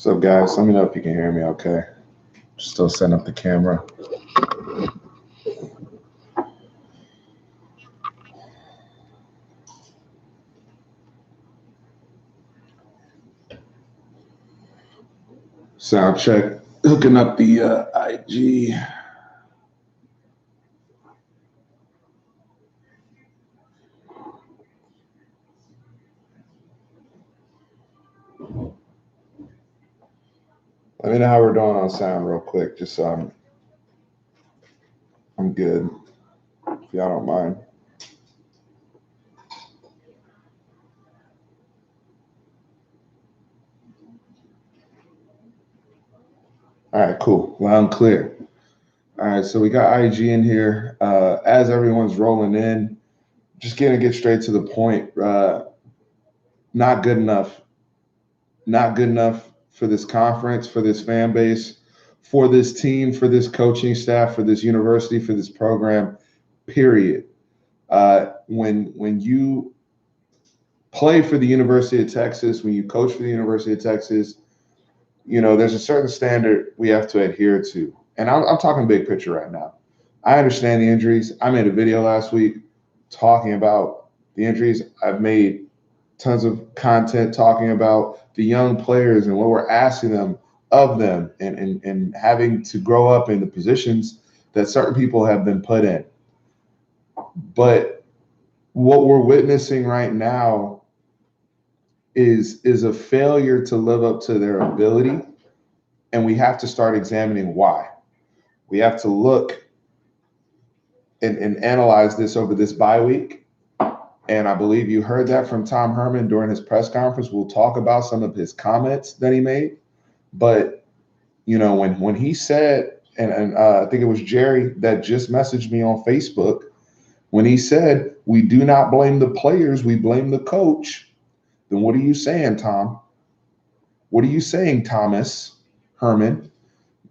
What's up, guys? Let me know if you can hear me okay. Still setting up the camera. Sound check. Hooking up the IG. Let me know how we're doing on sound real quick, just so I'm good, if y'all don't mind. All right, cool. Loud and clear. All right, so we got IG in here. As everyone's rolling in, just gonna get straight to the point. Not good enough. Not good enough for this conference, for this fan base, for this team, for this coaching staff, for this university, for this program, period. When you play for the University of Texas, when you coach for the University of Texas, there's a certain standard we have to adhere to. And I'm talking big picture right now. I understand the injuries. I made a video last week talking about the injuries. I've made tons of content talking about the young players and what we're asking them of them and having to grow up in the positions that certain people have been put in. But what we're witnessing right now is a failure to live up to their ability, and we have to start examining why. We have to look and analyze this over this bye week. And I believe you heard that from Tom Herman during his press conference. We'll talk about some of his comments that he made. But, when he said, and I think it was Jerry that just messaged me on Facebook, when he said, we do not blame the players, we blame the coach, then what are you saying, Tom? What are you saying, Thomas Herman?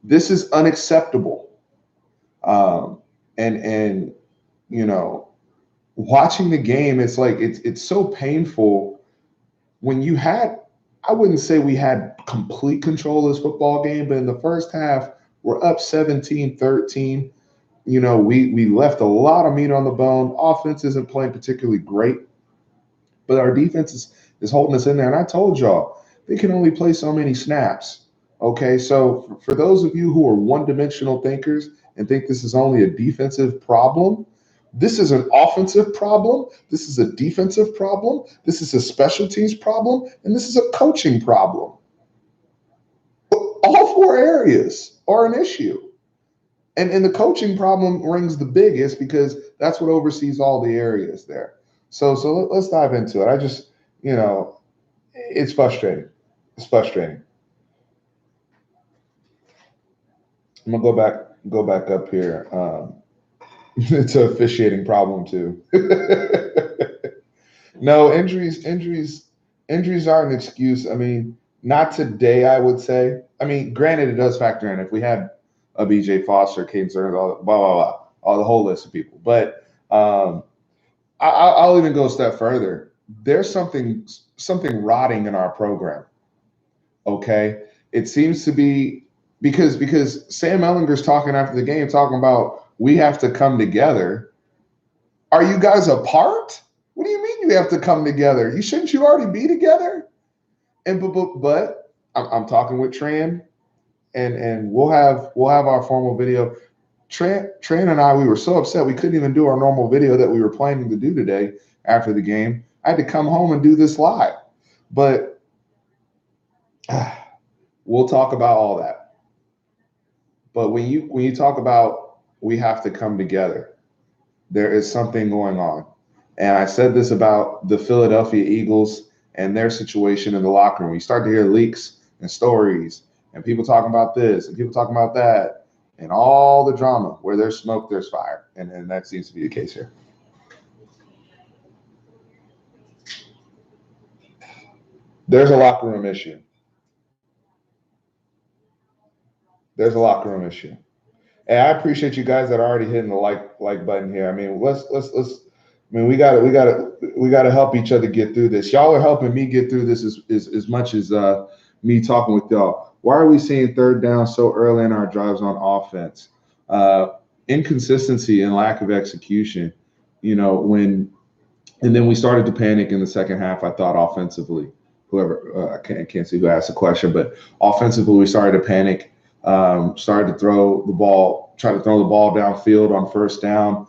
This is unacceptable. And watching the game, it's like it's so painful when you had, I wouldn't say we had complete control of this football game, but in the first half, we're up 17-13. We left a lot of meat on the bone. Offense isn't playing particularly great, but our defense is holding us in there. And I told y'all, they can only play so many snaps. Okay, so for those of you who are one-dimensional thinkers and think this is only a defensive problem, this is an offensive problem. This is a defensive problem. This is a special teams problem. And this is a coaching problem. All four areas are an issue. And the coaching problem rings the biggest because that's what oversees all the areas there. So let's dive into it. I just, it's frustrating. It's frustrating. I'm gonna go back up here. It's an officiating problem too. No, injuries aren't an excuse. I mean, not today, I would say. I mean, granted, it does factor in. If we had a BJ Foster, Caden Stearns, blah, blah, blah, all the whole list of people. But I'll even go a step further. There's something rotting in our program. Okay? It seems to be because Sam Ellinger's talking after the game, talking about we have to come together. Are you guys apart? What do you mean you have to come together? Shouldn't you already be together? And but I'm talking with Tran, and we'll have our formal video. Tran and I, we were so upset we couldn't even do our normal video that we were planning to do today after the game. I had to come home and do this live. But we'll talk about all that. But when you talk about we have to come together, there is something going on. And I said this about the Philadelphia Eagles and their situation in the locker room. You start to hear leaks and stories and people talking about this and people talking about that and all the drama. Where there's smoke, there's fire. And that seems to be the case here. There's a locker room issue. There's a locker room issue. And I appreciate you guys that are already hitting the like button here. I mean, let's I mean, we gotta help each other get through this. Y'all are helping me get through this as much as me talking with y'all. Why are we seeing third down so early in our drives on offense? Uh, Inconsistency and lack of execution. You know, and then we started to panic in the second half. I thought offensively, whoever I can't see who asked the question, but offensively we started to panic. Started to throw the ball, try to throw the ball downfield on first down.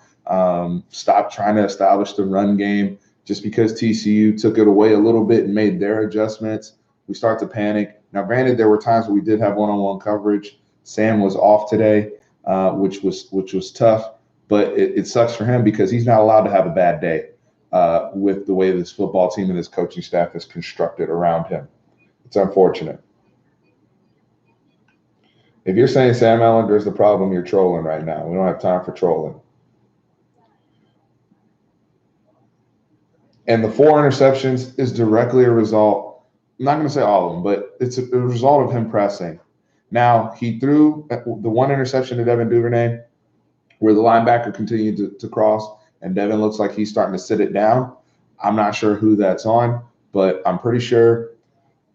Stopped trying to establish the run game just because TCU took it away a little bit and made their adjustments. We start to panic. Now, granted, there were times where we did have one-on-one coverage. Sam was off today, which was tough, but it sucks for him because he's not allowed to have a bad day with the way this football team and this coaching staff is constructed around him. It's unfortunate. If you're saying Sam Ellender's the problem, you're trolling right now. We don't have time for trolling. And the 4 interceptions is directly a result. I'm not going to say all of them, but it's a result of him pressing. Now, he threw the 1 interception to Devin Duvernay where the linebacker continued to cross, and Devin looks like he's starting to sit it down. I'm not sure who that's on, but I'm pretty sure,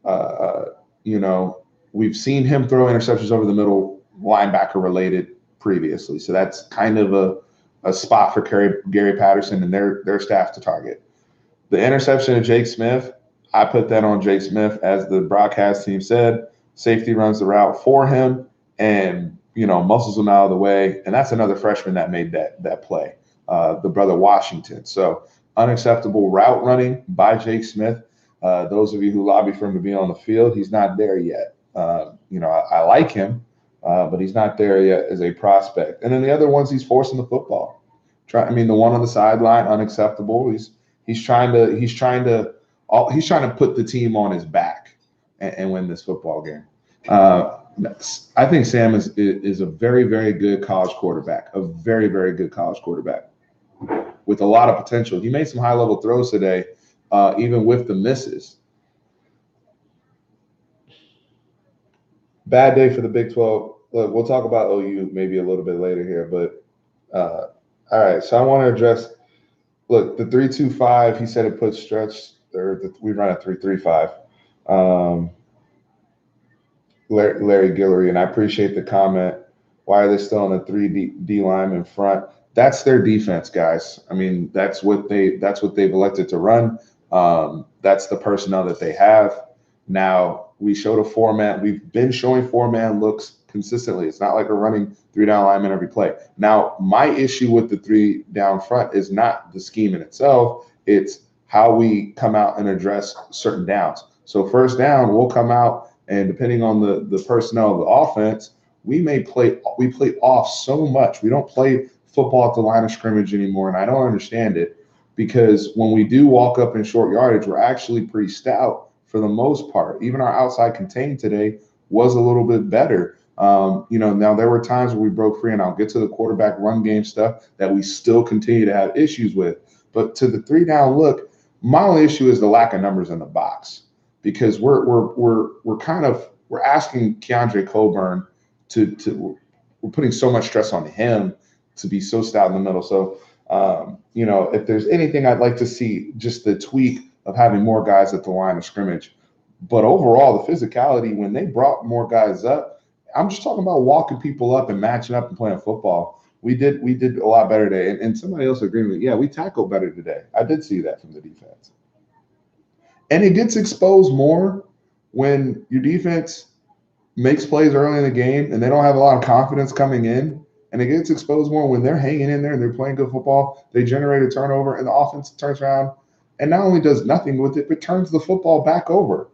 uh, uh, you know, we've seen him throw interceptions over the middle, linebacker related previously. So that's kind of a spot for Gary Patterson and their staff to target. The interception of Jake Smith, I put that on Jake Smith, as the broadcast team said. Safety runs the route for him and, muscles him out of the way. And that's another freshman that made that play, the brother Washington. So unacceptable route running by Jake Smith. Those of you who lobby for him to be on the field, he's not there yet. I like him, but he's not there yet as a prospect. And then the other ones, he's forcing the football. The one on the sideline, unacceptable. He's trying to put the team on his back and win this football game. I think Sam is a very, very good college quarterback, a very, very good college quarterback with a lot of potential. He made some high level throws today, even with the misses. Bad day for the Big 12. Look, we'll talk about OU maybe a little bit later here, but all right. So I want to address. Look, the 3-2-5. He said it puts stretch. We run a 3-3-5. Larry Guillory, and I appreciate the comment. Why are they still in a 3D line in front? That's their defense, guys. That's what they've elected to run. That's the personnel that they have. Now, we showed a 4-man. We've been showing 4-man looks consistently. It's not like we're running 3-down linemen every play. Now, my issue with the 3 down front is not the scheme in itself. It's how we come out and address certain downs. So first down, we'll come out, and depending on the personnel of the offense, we play off so much. We don't play football at the line of scrimmage anymore, and I don't understand it, because when we do walk up in short yardage, we're actually pretty stout for the most part. Even our outside contain today was a little bit better. Now there were times where we broke free, and I'll get to the quarterback run game stuff that we still continue to have issues with. But to the 3-down look, my only issue is the lack of numbers in the box, because we're asking Keandre Coburn we're putting so much stress on him to be so stout in the middle. So if there's anything I'd like to see, just the tweak of having more guys at the line of scrimmage. But overall, the physicality, when they brought more guys up, I'm just talking about walking people up and matching up and playing football. We did a lot better today. And somebody else agreed with me. Yeah, we tackled better today. I did see that from the defense. And it gets exposed more when your defense makes plays early in the game and they don't have a lot of confidence coming in. And it gets exposed more when they're hanging in there and they're playing good football. They generate a turnover and the offense turns around and not only does nothing with it, but turns the football back over.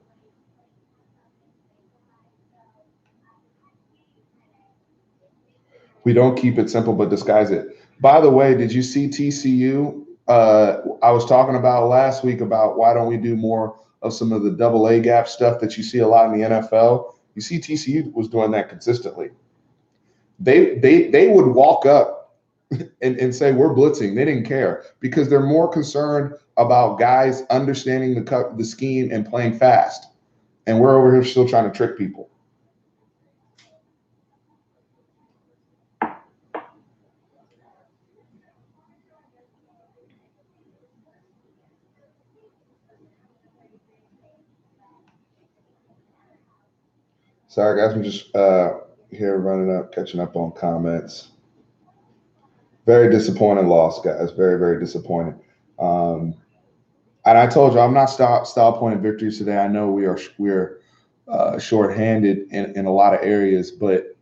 We don't keep it simple, but disguise it. By the way, did you see TCU? I was talking about last week about why don't we do more of some of the double A gap stuff that you see a lot in the NFL. You see, TCU was doing that consistently. They would walk up and say, we're blitzing. They didn't care because they're more concerned about guys understanding the scheme and playing fast. And we're over here still trying to trick people. Sorry, guys. I'm just here running up, catching up on comments. Very disappointing loss, guys. Very, very disappointing. Um, and I told you I'm not style pointing victories today. I know we're shorthanded in a lot of areas, but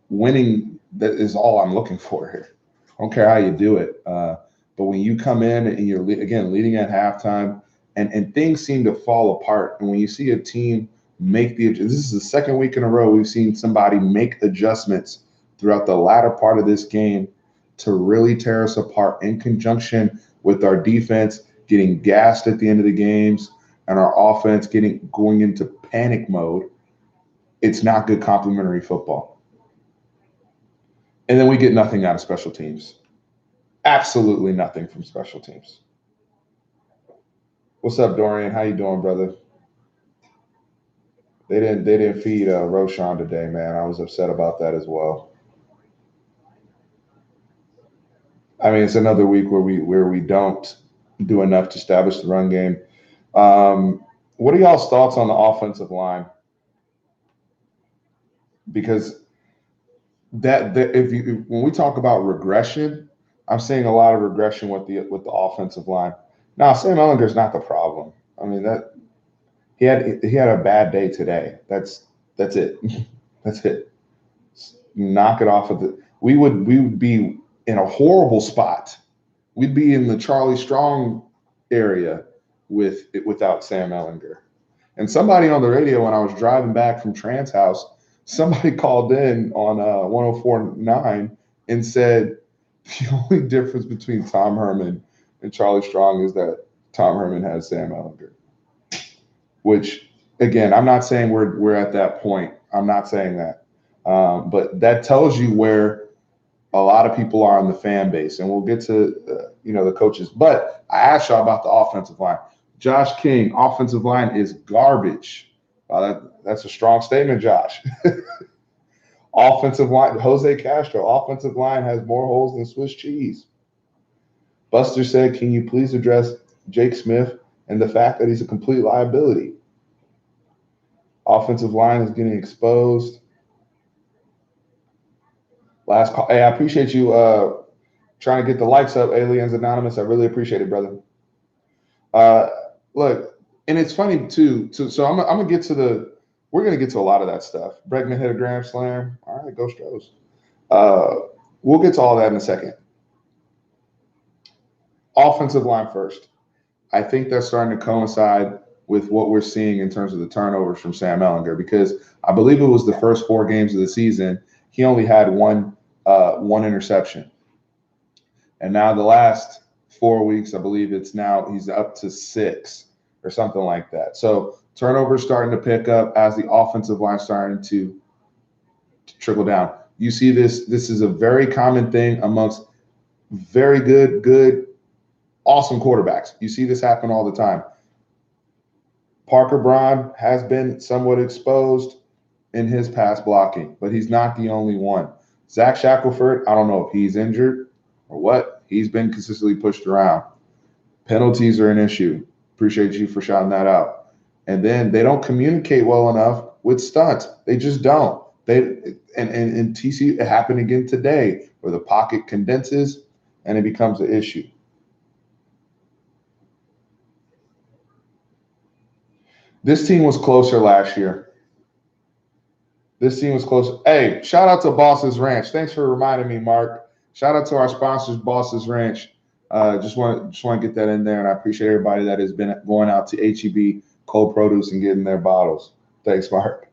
winning that is all I'm looking for here. I don't care how you do it, but when you come in and you're again leading at halftime, and things seem to fall apart, and when you see a team make this is the second week in a row we've seen somebody make adjustments throughout the latter part of this game to really tear us apart in conjunction with our defense getting gassed at the end of the games and our offense going into panic mode. It's not good complementary football. And then we get nothing out of special teams. Absolutely nothing from special teams. What's up, Dorian? How you doing, brother? They didn't feed Roshan today, man. I was upset about that as well. I mean, it's another week where we don't do enough to establish the run game. What are y'all's thoughts on the offensive line? Because if you when we talk about regression, I'm seeing a lot of regression with the offensive line. Now, Sam Ellinger's not the problem. I mean that he had a bad day today. That's it. That's it. Knock it off of the. We would be in a horrible spot. We'd be in the Charlie Strong area without Sam Ellinger. And somebody on the radio when I was driving back from Trans House, somebody called in on 104.9 and said the only difference between Tom Herman and Charlie Strong is that Tom Herman has Sam Ellinger. Which, again, I'm not saying we're at that point. I'm not saying that, but that tells you where a lot of people are in the fan base, and we'll get to the coaches. But I asked y'all about the offensive line. Josh King, offensive line is garbage. That's a strong statement, Josh. Offensive line, Jose Castro, offensive line has more holes than Swiss cheese. Buster said, can you please address Jake Smith and the fact that he's a complete liability? Offensive line is getting exposed. Last call. Hey, I appreciate you trying to get the likes up, Aliens Anonymous. I really appreciate it, brother. Look, and it's funny too. So I'm gonna get to we're gonna get to a lot of that stuff. Bregman hit a grand slam. All right, go Stros. We'll get to all that in a second. Offensive line first. I think that's starting to coincide with what we're seeing in terms of the turnovers from Sam Ellinger, because I believe it was the first 4 games of the season he only had one interception, and now the last 4 weeks, I believe he's up to 6 or something like that. So turnovers starting to pick up as the offensive line starting to trickle down. You see this is a very common thing amongst very good, awesome quarterbacks. You see this happen all the time. Parker Braun has been somewhat exposed in his pass blocking, but he's not the only one. Zach Shackelford, I don't know if he's injured or what. He's been consistently pushed around. Penalties are an issue. Appreciate you for shouting that out. And then they don't communicate well enough with stunts. They just don't. And TCU, it happened again today where the pocket condenses and it becomes an issue. This team was closer last year. This team was close. Hey, shout out to Boss's Ranch. Thanks for reminding me, Mark. Shout out to our sponsors, Boss's Ranch. Just want to get that in there, and I appreciate everybody that has been going out to HEB Cold Produce and getting their bottles. Thanks, Mark.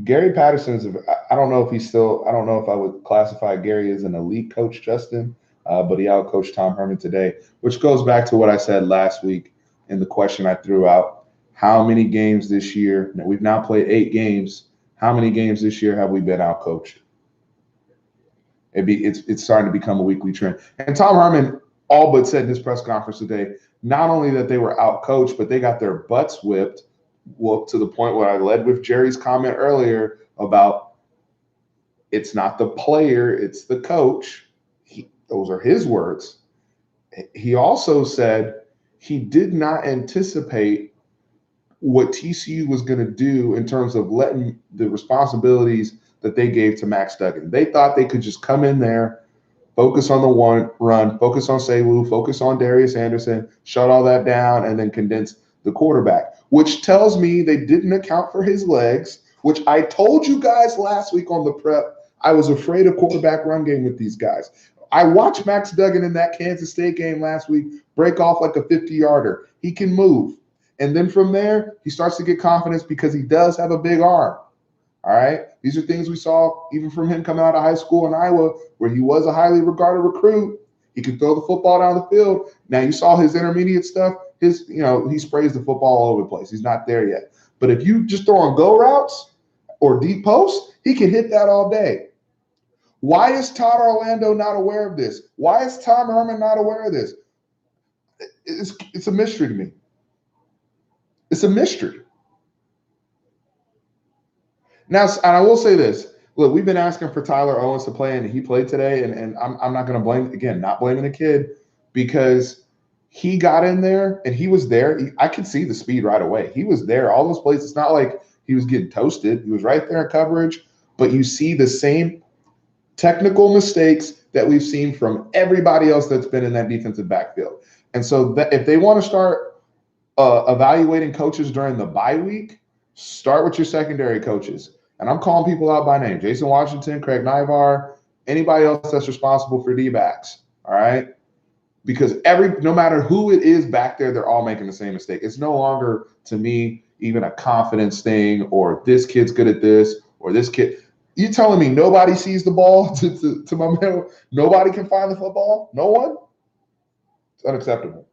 Gary Patterson is. I don't know if I would classify Gary as an elite coach, Justin, but he outcoached Tom Herman today, which goes back to what I said last week in the question I threw out. How many games this year? Now, we've now played 8 games. How many games this year have we been outcoached? It's starting to become a weekly trend. And Tom Herman all but said in his press conference today, not only that they were outcoached, but they got their butts whipped to the point where I led with Jerry's comment earlier about it's not the player, it's the coach. Those are his words. He also said he did not anticipate what TCU was going to do in terms of letting the responsibilities that they gave to Max Duggan. They thought they could just come in there, focus on the one run, focus on Sewu, focus on Darius Anderson, shut all that down, and then condense the quarterback, which tells me they didn't account for his legs, which I told you guys last week on the prep. I was afraid of quarterback run game with these guys. I watched Max Duggan in that Kansas State game last week break off like a 50-yarder. He can move. And then from there, he starts to get confidence because he does have a big arm. All right. These are things we saw even from him coming out of high school in Iowa, where he was a highly regarded recruit. He could throw the football down the field. Now you saw his intermediate stuff. He sprays the football all over the place. He's not there yet. But if you just throw on go routes or deep posts, he can hit that all day. Why is Todd Orlando not aware of this? Why is Tom Herman not aware of this? It's a mystery to me. It's a mystery. Now, and I will say this. Look, we've been asking for Tyler Owens to play, and he played today. And I'm not going to blame, again, not blaming the kid, because he got in there and he was there. I could see the speed right away. He was there. All those plays, it's not like he was getting toasted. He was right there in coverage. But you see the same technical mistakes that we've seen from everybody else that's been in that defensive backfield. And so if they want to start evaluating coaches during the bye week, start with your secondary coaches. And I'm calling people out by name: Jason Washington, Craig Nivar, anybody else that's responsible for D-backs, all right? Because no matter who it is back there, they're all making the same mistake. It's no longer, to me, even a confidence thing, or this kid's good at this, or this kid. You telling me nobody sees the ball to my man? Nobody can find the football? No one? It's unacceptable.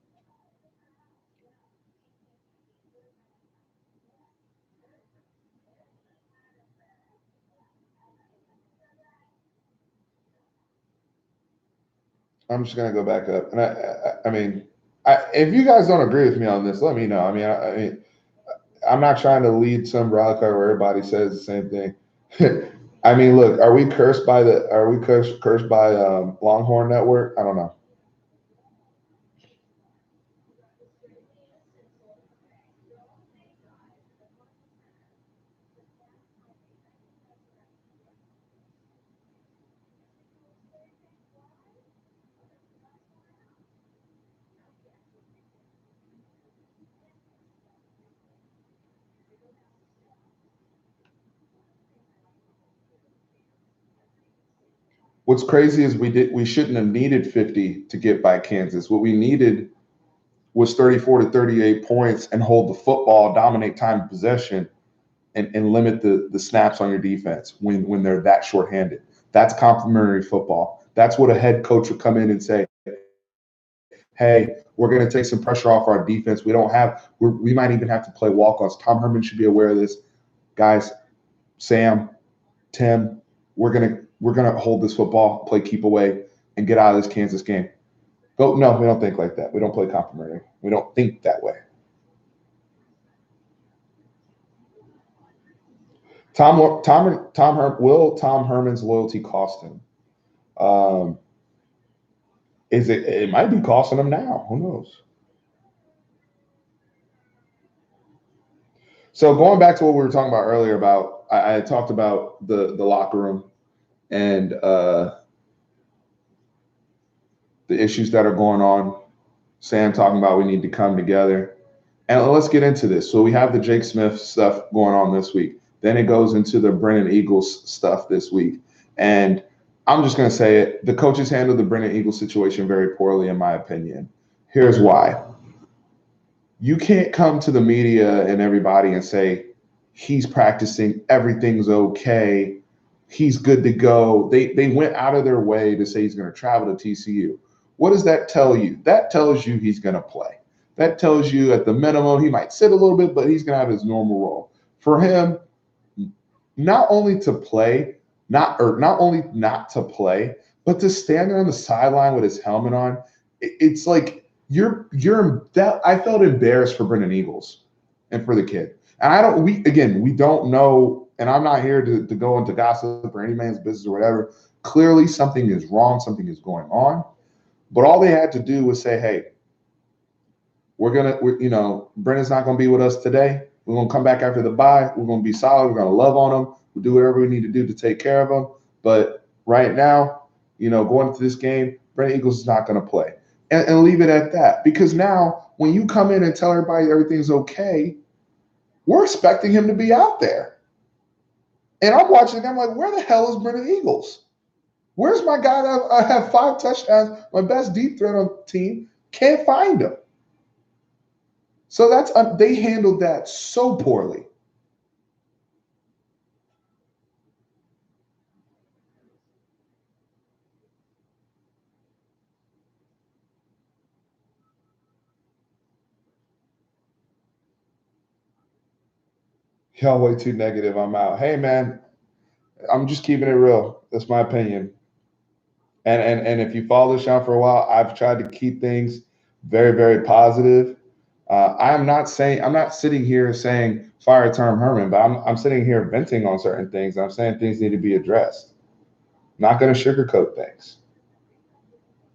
I'm just gonna go back up, and I mean, if you guys don't agree with me on this, let me know. I mean, I'm not trying to lead some rally card where everybody says the same thing. I mean, look, are we cursed by Longhorn Network? I don't know. What's crazy is we shouldn't have needed 50 to get by Kansas. What we needed was 34 to 38 points and hold the football, dominate time of possession, and limit the snaps on your defense when they're that shorthanded. That's complementary football. That's what a head coach would come in and say, hey, we're going to take some pressure off our defense. We might even have to play walk-ons. Tom Herman should be aware of this. Guys, Sam, Tim, we're gonna hold this football, play keep away, and get out of this Kansas game. No, we don't think like that. We don't play complementary. We don't think that way. Will Tom Herman's loyalty cost him? It might be costing him now. Who knows? So going back to what we were talking about earlier about I talked about the locker room and the issues that are going on. Sam talking about we need to come together. And let's get into this. So we have the Jake Smith stuff going on this week. Then it goes into the Brennan Eagles stuff this week. And I'm just going to say it. The coaches handled the Brennan Eagles situation very poorly, in my opinion. Here's why. You can't come to the media and everybody and say, he's practicing, everything's okay, he's good to go. They went out of their way to say he's going to travel to TCU. What does that tell you? That tells you he's going to play. That tells you at the minimum he might sit a little bit, but he's going to have his normal role. For him, not only to play, not only not to play, but to stand there on the sideline with his helmet on, it's like I felt embarrassed for Brennan Eagles and for the kid. And we don't know, and I'm not here to go into gossip or any man's business or whatever. Clearly something is wrong, something is going on. But all they had to do was say, hey, Brennan's not going to be with us today. We're going to come back after the bye. We're going to be solid. We're going to love on them. We'll do whatever we need to do to take care of them. But right now, going into this game, Brandon Eagles is not going to play. And leave it at that. Because now, when you come in and tell everybody everything's okay, we're expecting him to be out there. And I'm watching the game like, where the hell is Brandon Eagles? Where's my guy that I have 5 touchdowns, my best deep threat on the team? Can't find him. So they handled that so poorly. Y'all way too negative. I'm out. Hey man, I'm just keeping it real. That's my opinion. And if you follow this channel for a while, I've tried to keep things very, very positive. I'm not sitting here saying fire Tom Herman, but I'm sitting here venting on certain things. I'm saying things need to be addressed. Not going to sugarcoat things.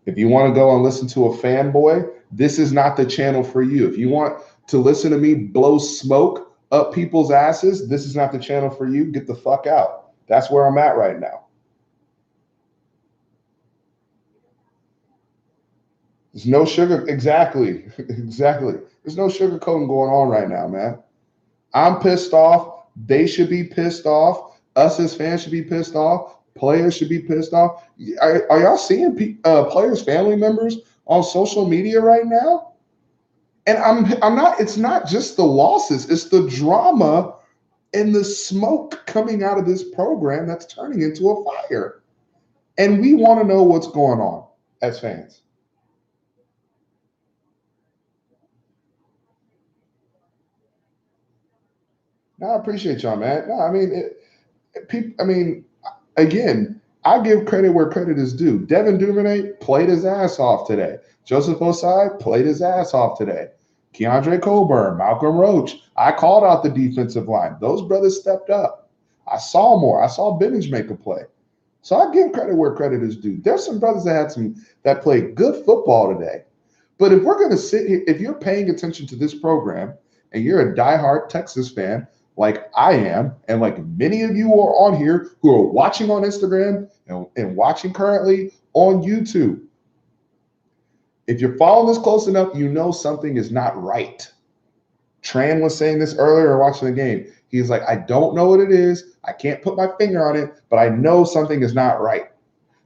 If you want to go and listen to a fanboy, this is not the channel for you. If you want to listen to me blow smoke up people's asses, this is not the channel for you. Get the fuck out. That's where I'm at right now. There's no sugar. Exactly. Exactly. There's no sugarcoating going on right now, man. I'm pissed off. They should be pissed off. Us as fans should be pissed off. Players should be pissed off. Are y'all seeing players' family members on social media right now? And I'm not. It's not just the losses. It's the drama and the smoke coming out of this program that's turning into a fire. And we want to know what's going on as fans. No, I appreciate y'all, man. No, I mean, people. I mean, again, I give credit where credit is due. Devin Duvernay played his ass off today. Joseph Osai played his ass off today. Keandre Coburn, Malcolm Roach. I called out the defensive line. Those brothers stepped up. I saw more. I saw Bennett make a play. So I give credit where credit is due. There's some brothers that played good football today. But if we're going to sit here, if you're paying attention to this program and you're a diehard Texas fan, like I am, and like many of you are on here who are watching on Instagram and watching currently on YouTube, if you're following this close enough, you know something is not right. Tran was saying this earlier watching the game. He's like, I don't know what it is. I can't put my finger on it, but I know something is not right.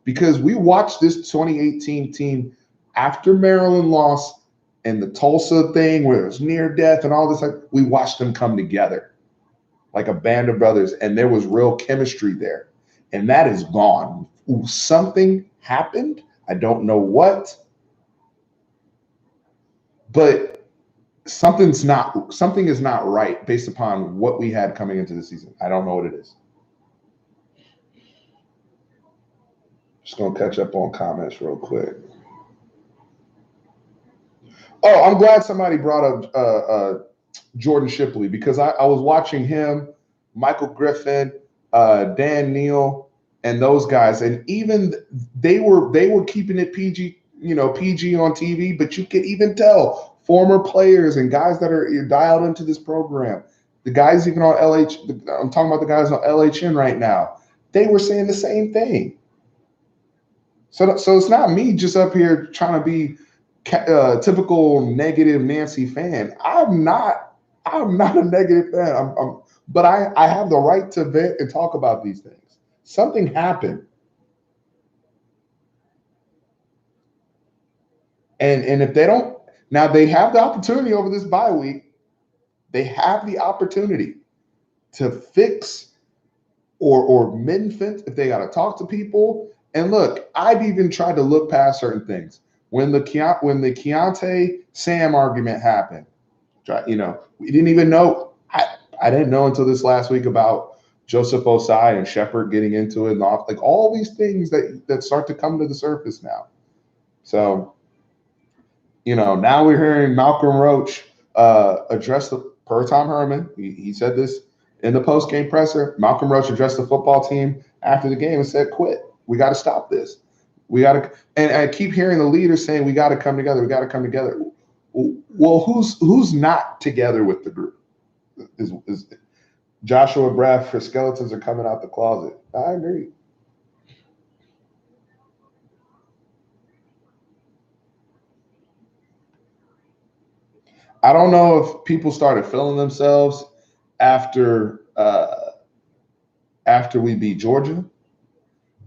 Because we watched this 2018 team after Maryland lost and the Tulsa thing where it was near death and all this, like, we watched them come together like a band of brothers, and there was real chemistry there. And that is gone. Ooh, something happened. I don't know what, but something is not right based upon what we had coming into the season. I don't know what it is. Just gonna catch up on comments real quick. Oh, I'm glad somebody brought up Jordan Shipley, because I was watching him, Michael Griffin, Dan Neal, and those guys, and even they were keeping it PG, PG on TV, but you could even tell former players and guys that are dialed into this program, the guys even on I'm talking about the guys on LHN right now, they were saying the same thing. So it's not me just up here trying to be typical negative Nancy fan. I'm not a negative fan. But I have the right to vent and talk about these things. Something happened. And if they don't, now they have the opportunity over this bye week. They have the opportunity to fix or mend fence if they got to talk to people. And look, I've even tried to look past certain things. When the Keontae Sam argument happened, we didn't even know. I didn't know until this last week about Joseph Osai and Shepard getting into it, and like all these things that start to come to the surface now. So, now we're hearing Malcolm Roach address per Tom Herman. He said this in the post-game presser. Malcolm Roach addressed the football team after the game and said, "Quit. We got to stop this. We got to." And I keep hearing the leaders saying, "We got to come together. We got to come together." Well, who's not together with the group? is Joshua Braff for skeletons are coming out the closet. I agree. I don't know if people started feeling themselves after after we beat Georgia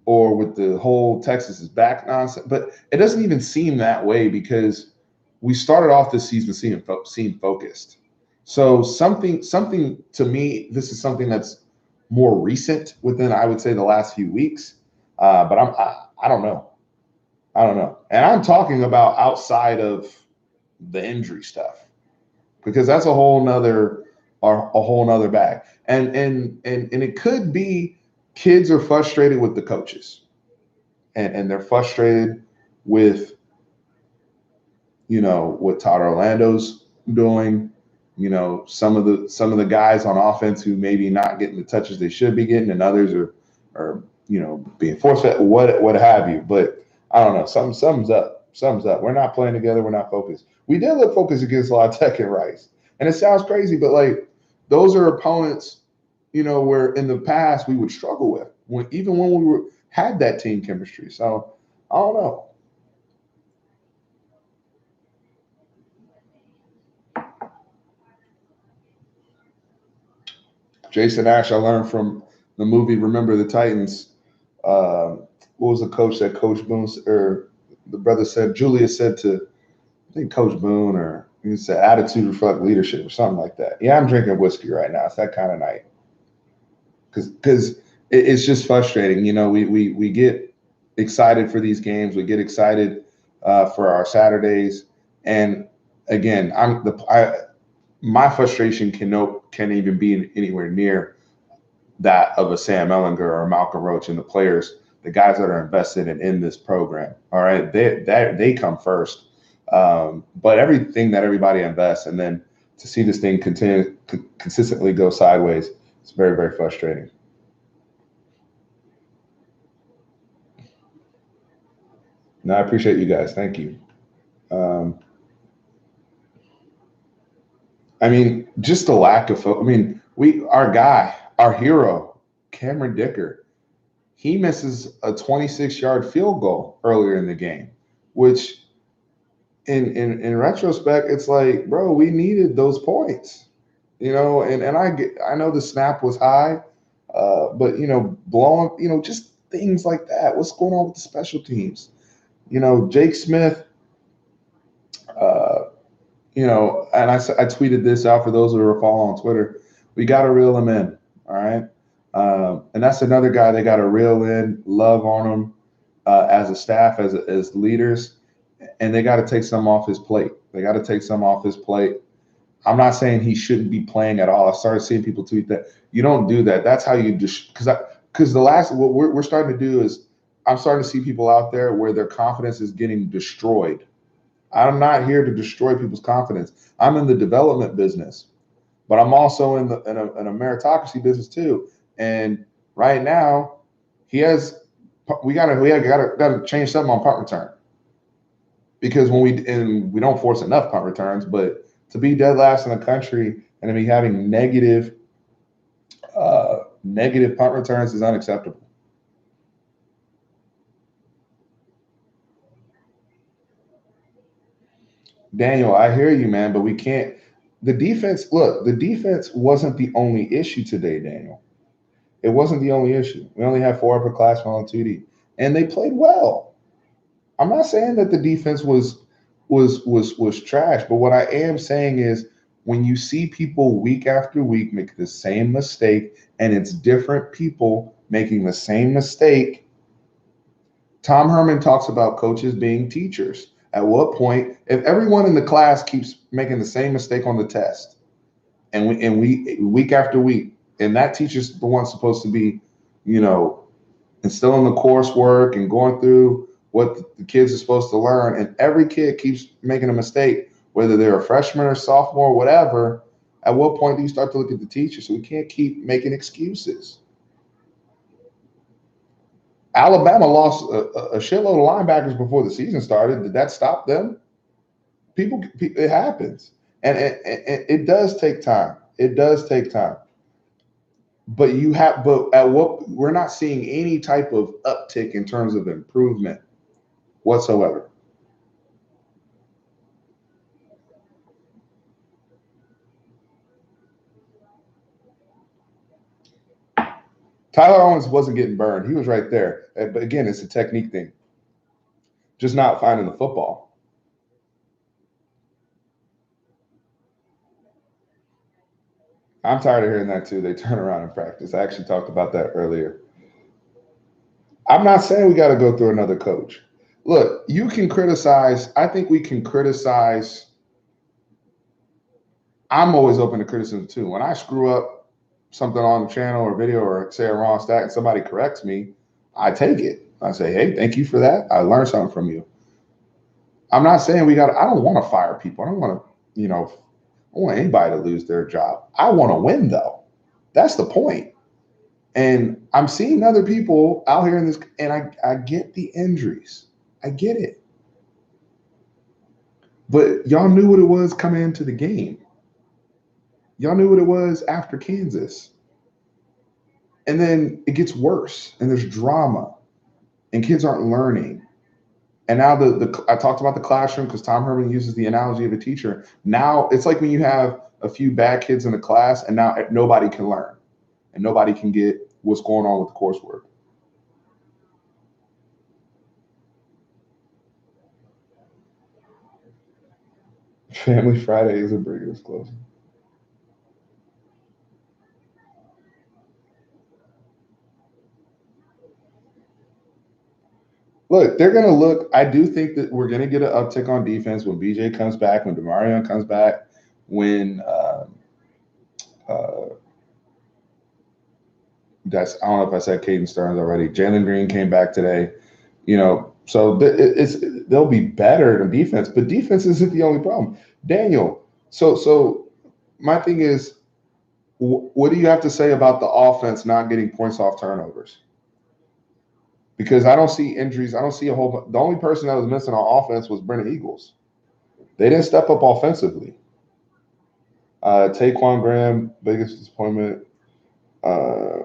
or with the whole Texas is back nonsense, but it doesn't even seem that way because we started off this season seem focused. So something to me, this is something that's more recent within I would say the last few weeks. But I don't know. I don't know. And I'm talking about outside of the injury stuff because that's a whole nother bag. And it could be kids are frustrated with the coaches and they're frustrated with what Todd Orlando's doing. Some of the guys on offense who maybe not getting the touches they should be getting, and others are being forced at what have you. But I don't know. Something's up. Something's up. We're not playing together. We're not focused. We did look focused against La Tech and Rice, and it sounds crazy, but like those are opponents, where in the past we would struggle with even when we had that team chemistry. So I don't know. Jason Ash, I learned from the movie Remember the Titans. What was the coach that Coach Boone or the brother said? Julius said to I think Coach Boone or he said attitude reflect leadership or something like that. Yeah, I'm drinking whiskey right now. It's that kind of night because it's just frustrating. We get excited for these games. We get excited for our Saturdays, and again, my frustration can even be anywhere near that of a Sam Ellinger or a Malcolm Roach and the players, the guys that are invested in this program. All right, they come first. But everything that everybody invests, and then to see this thing continue consistently go sideways, it's very very frustrating. No, I appreciate you guys. Thank you. Um, I mean, just the lack of. I mean, our guy, our hero, Cameron Dicker, he misses a 26-yard field goal earlier in the game, which in retrospect, it's like, bro, we needed those points, and I know the snap was high, but blowing, just things like that. What's going on with the special teams? Jake Smith, uh, and I tweeted this out for those who are following on Twitter. We got to reel him in, all right. And that's another guy they got to reel in, love on him as a staff, as leaders, and they got to take some off his plate. They got to take some off his plate. I'm not saying he shouldn't be playing at all. I started seeing people tweet that. You don't do that. That's how you just because the last what we're starting to do is I'm starting to see people out there where their confidence is getting destroyed. I'm not here to destroy people's confidence. I'm in the development business, but I'm also in a meritocracy business too. And right now, he has we gotta change something on punt return because we don't force enough punt returns, but to be dead last in the country and to be having negative punt returns is unacceptable. Daniel, I hear you, man, but we can't. The defense, look, the defense wasn't the only issue today, Daniel. It wasn't the only issue. We only had four upperclassmen on 2D, and they played well. I'm not saying that the defense was trash, but what I am saying is when you see people week after week make the same mistake, and it's different people making the same mistake. Tom Herman talks about coaches being teachers. At what point, if everyone in the class keeps making the same mistake on the test, and we week after week, and that teacher's the one supposed to be, you know, instilling the coursework and going through what the kids are supposed to learn, and every kid keeps making a mistake, whether they're a freshman or sophomore, whatever. At what point do you start to look at the teacher? So we can't keep making excuses. Alabama lost a shitload of linebackers before the season started. Did that stop them? It happens, and it does take time. It does take time. But at what we're not seeing any type of uptick in terms of improvement whatsoever. Tyler Owens wasn't getting burned. He was right there. But again, it's a technique thing. Just not finding the football. I'm tired of hearing that too. They turn around in practice. I actually talked about that earlier. I'm not saying we got to go through another coach. Look, you can criticize. I think we can criticize. I'm always open to criticism too. When I screw up something on the channel or video or say a wrong stat and somebody corrects me, I take it. I say, hey, thank you for that. I learned something from you. I'm not saying I don't want to fire people. I don't want to, I don't want anybody to lose their job. I want to win though. That's the point. And I'm seeing other people out here in this, and I get the injuries. I get it. But y'all knew what it was coming into the game. Y'all knew what it was after Kansas. And then it gets worse, and there's drama, and kids aren't learning. And now I talked about the classroom because Tom Herman uses the analogy of a teacher. Now it's like when you have a few bad kids in the class, and now nobody can learn, and nobody can get what's going on with the coursework. Family Friday is a burgers closing. Look, they're going to look. I do think that we're going to get an uptick on defense when BJ comes back, when DeMarion comes back, when uh, I don't know if I said Caden Stearns already. Jalen Green came back today. So they'll be better than defense, but defense isn't the only problem. Daniel, so my thing is, what do you have to say about the offense not getting points off turnovers? Because I don't see injuries. I don't see a whole. The only person that was missing on offense was Brennan Eagles. They didn't step up offensively. Taquan Graham, biggest disappointment. Uh,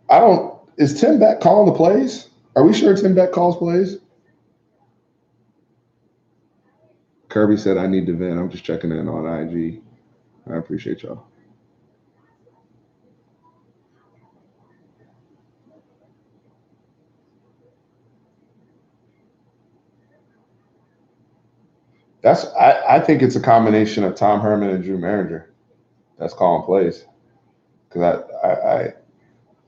I don't. Is Tim Beck calling the plays? Are we sure Tim Beck calls plays? Kirby said, I need to vent. I'm just checking in on IG. I appreciate y'all. I think it's a combination of Tom Herman and Drew Maringer that's calling plays. Because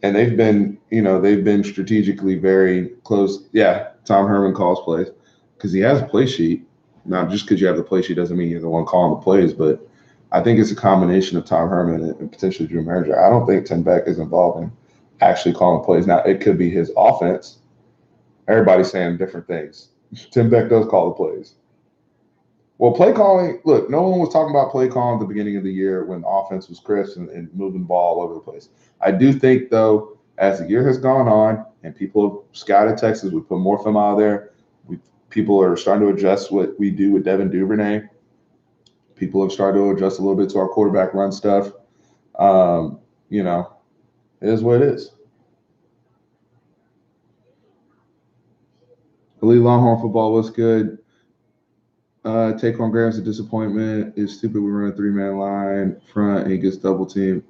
and they've been strategically very close. Yeah, Tom Herman calls plays because he has a play sheet. Now, just because you have the play sheet doesn't mean you're the one calling the plays, but I think it's a combination of Tom Herman and potentially Drew Maringer. I don't think Tim Beck is involved in actually calling plays. Now, it could be his offense. Everybody's saying different things. Tim Beck does call the plays. Well, play calling, look, no one was talking about play calling at the beginning of the year when the offense was crisp and moving the ball all over the place. I do think, though, as the year has gone on and people have scouted Texas, we put more film out there. People are starting to adjust what we do with Devin Duvernay. People have started to adjust a little bit to our quarterback run stuff. It is what it is. Elite Longhorn football was good. Taquan Graham's a disappointment. It's stupid we run a three-man line front and he gets double teamed.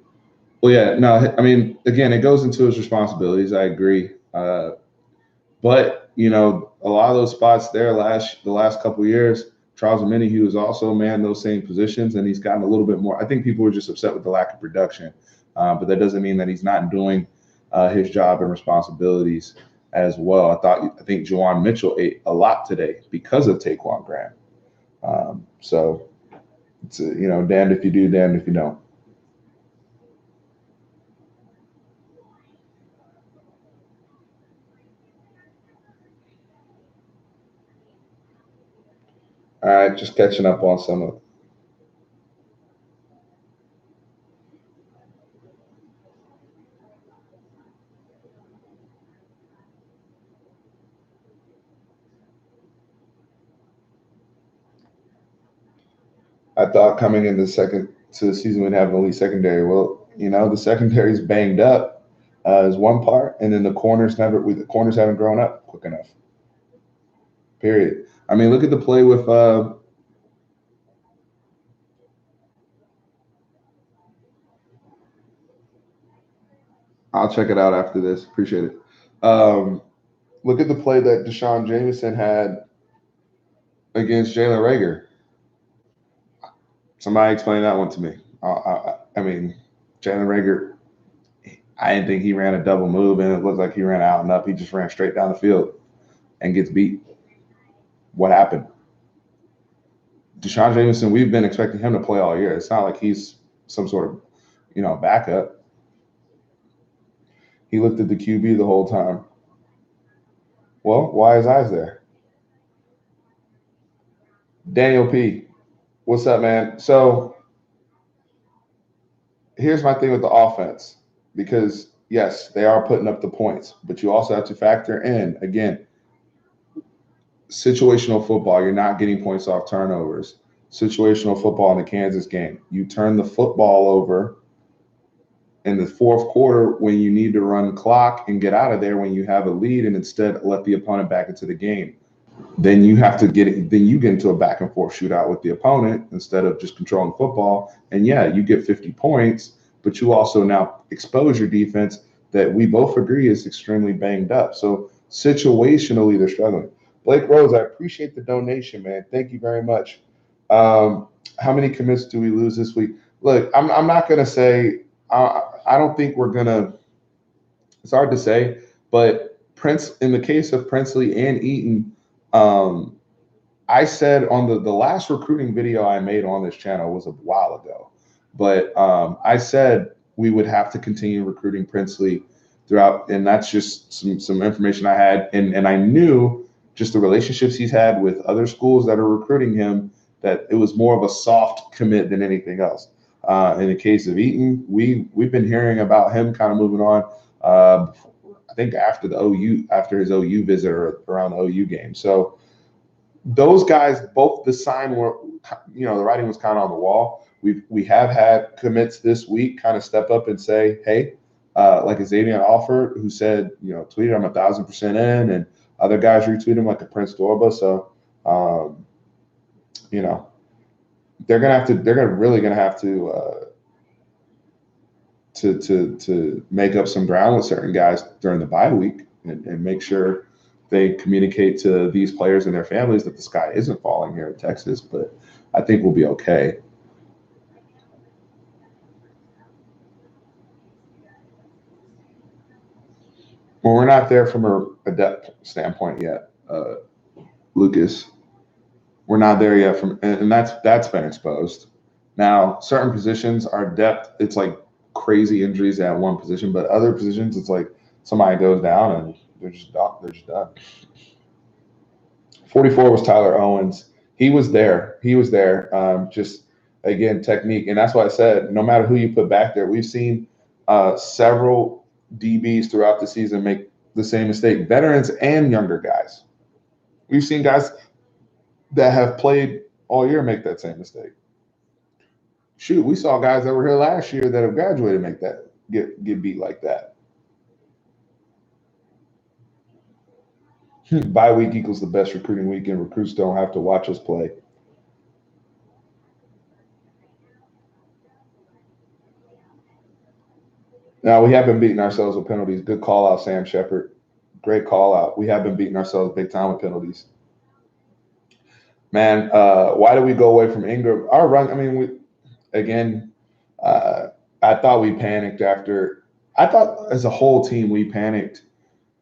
Well, yeah, no, I mean, again, it goes into his responsibilities. I agree. But, a lot of those spots there the last couple of years, Charles Omenihu has also manned those same positions, and he's gotten a little bit more. I think people were just upset with the lack of production, but that doesn't mean that he's not doing his job and responsibilities as well. I think Juwan Mitchell ate a lot today because of Taquan Graham. So it's damned if you do, damned if you don't. All right, just catching up on some of. I thought coming into the season we'd have an elite secondary. Well, the secondary's banged up is one part, and then the corners haven't grown up quick enough. Period. I mean, look at the play with I'll check it out after this. Appreciate it. Um, Look at the play that Deshaun Jameson had against Jalen Rager. Somebody explain that one to me. I mean, Jalen Rager, I didn't think he ran a double move, and it looked like he ran out and up. He just ran straight down the field and gets beat. What happened? Deshaun Jameson, we've been expecting him to play all year. It's not like he's some sort of, backup. He looked at the QB the whole time. Well, why his eyes there? Daniel P. What's up, man? So here's my thing with the offense, because yes, they are putting up the points, but you also have to factor in, again, situational football. You're not getting points off turnovers. Situational football in the Kansas game. You turn the football over in the fourth quarter when you need to run clock and get out of there when you have a lead, and instead let the opponent back into the game. Then you have to then you get into a back and forth shootout with the opponent instead of just controlling football. And yeah, you get 50 points, but you also now expose your defense that we both agree is extremely banged up. So situationally, they're struggling. Blake Rose, I appreciate the donation, man. Thank you very much. How many commits do we lose this week? Look, I'm not going to say, I don't think we're going to, it's hard to say, but in the case of Princely and Eaton, I said on the last recruiting video I made on this channel was a while ago, but I said we would have to continue recruiting Princely throughout, and that's just some information I had, and I knew just the relationships he's had with other schools that are recruiting him, that it was more of a soft commit than anything else. In the case of Eaton, we've been hearing about him kind of moving on. I think after his OU visit or around the OU game. So those guys, both the sign were, the writing was kind of on the wall. We have had commits this week kind of step up and say, hey, like Xavier Alford, who said, tweeted I'm 1,000% in, and other guys retweet him like a Prince Dorba. So, they're really gonna have to make up some ground with certain guys during the bye week and make sure they communicate to these players and their families that the sky isn't falling here in Texas. But I think we'll be okay. Well, we're not there from a depth standpoint yet, Lucas. We're not there yet and that's been exposed. Now, certain positions are depth. It's like crazy injuries at one position, but other positions, it's like somebody goes down and they're just done. 44 was Tyler Owens. He was there. Just again, technique, and that's why I said no matter who you put back there, we've seen several DBs throughout the season make the same mistake. Veterans and younger guys. We've seen guys that have played all year make that same mistake. Shoot, we saw guys that were here last year that have graduated make that get beat like that. Bye week equals the best recruiting weekend. Recruits don't have to watch us play. Now, we have been beating ourselves with penalties. Good call out, Sam Shepard. Great call out. We have been beating ourselves big time with penalties. Man, why do we go away from Ingram? Our run, I mean, I thought we panicked I thought as a whole team we panicked.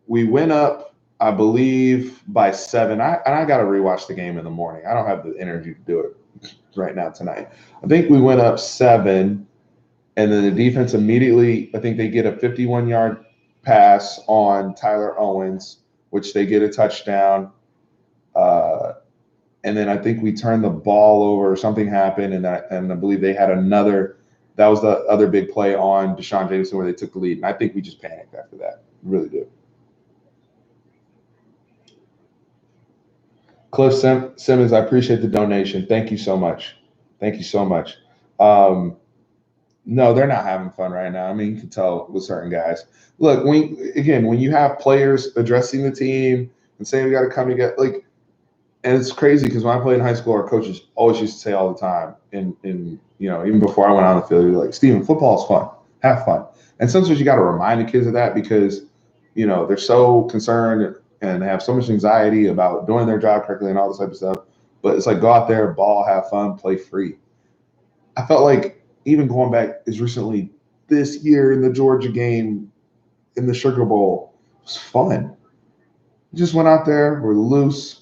We went up, I believe, by 7. I got to rewatch the game in the morning. I don't have the energy to do it right now tonight. I think we went up 7. And then the defense immediately, I think they get a 51-yard pass on Tyler Owens, which they get a touchdown. And then I think we turned the ball over, something happened, and I believe they had another. That was the other big play on Deshaun Jameson where they took the lead. And I think we just panicked after that. Really do. Cliff Simmons, I appreciate the donation. Thank you so much. Thank you so much. Um, no, they're not having fun right now. I mean, you can tell with certain guys. Look, when you have players addressing the team and saying we got to come together, like, and it's crazy because when I played in high school, our coaches always used to say all the time, and even before I went on the field, they were like, Steven, football's fun. Have fun. And sometimes you got to remind the kids of that because they're so concerned and they have so much anxiety about doing their job correctly and all this type of stuff. But it's like go out there, ball, have fun, play free. I felt like even going back as recently this year in the Georgia game in the Sugar Bowl, it was fun. We just went out there, we're loose,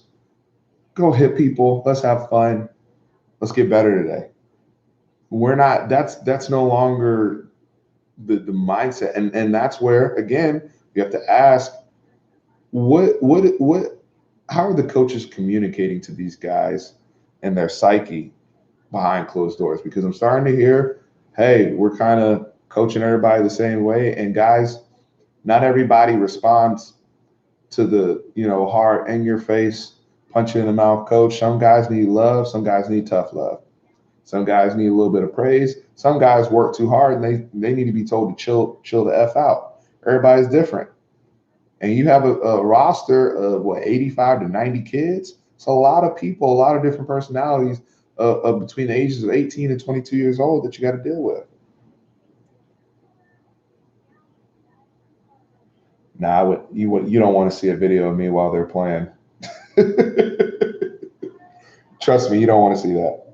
go hit people, let's have fun, let's get better today. We're not. That's no longer the mindset, and that's where again you have to ask what how are the coaches communicating to these guys and their psyche behind closed doors? Because I'm starting to hear, hey, we're kind of coaching everybody the same way, and guys, not everybody responds to the hard in your face punch you in the mouth coach. Some guys need love, some guys need tough love. Some guys need a little bit of praise. Some guys work too hard and they need to be told to chill the F out. Everybody's different. And you have a roster of 85 to 90 kids. It's a lot of people, a lot of different personalities between the ages of 18 and 22 years old that you got to deal with. Nah, you don't want to see a video of me while they're playing. Trust me, you don't want to see that.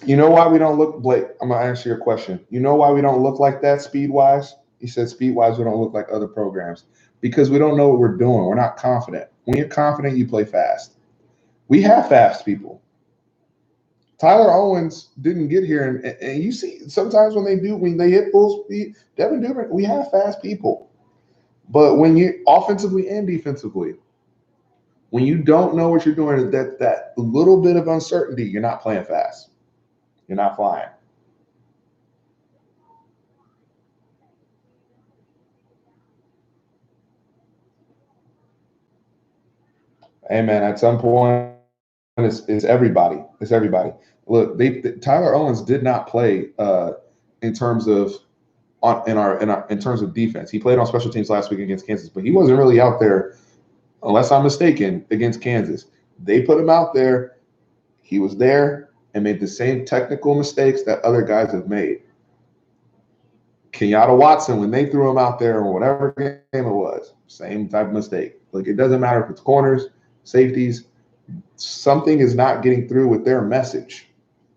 You know why we don't look, Blake? I'm gonna answer your question. You know why we don't look like that speed wise? He said speed wise we don't look like other programs because we don't know what we're doing. We're not confident. When you're confident, you play fast. We have fast people. Tyler Owens didn't get here, and you see sometimes when they hit full speed, Devin Duvernay, we have fast people. But when you offensively and defensively, when you don't know what you're doing, that little bit of uncertainty, you're not playing fast. You're not flying. Hey man, at some point, it's everybody. It's everybody. Look, Tyler Owens did not play in terms of in terms of defense. He played on special teams last week against Kansas, but he wasn't really out there, unless I'm mistaken, against Kansas. They put him out there. He was there and made the same technical mistakes that other guys have made. Kenyatta Watson, when they threw him out there or whatever game it was, same type of mistake. Like it doesn't matter if it's corners, safeties, something is not getting through with their message.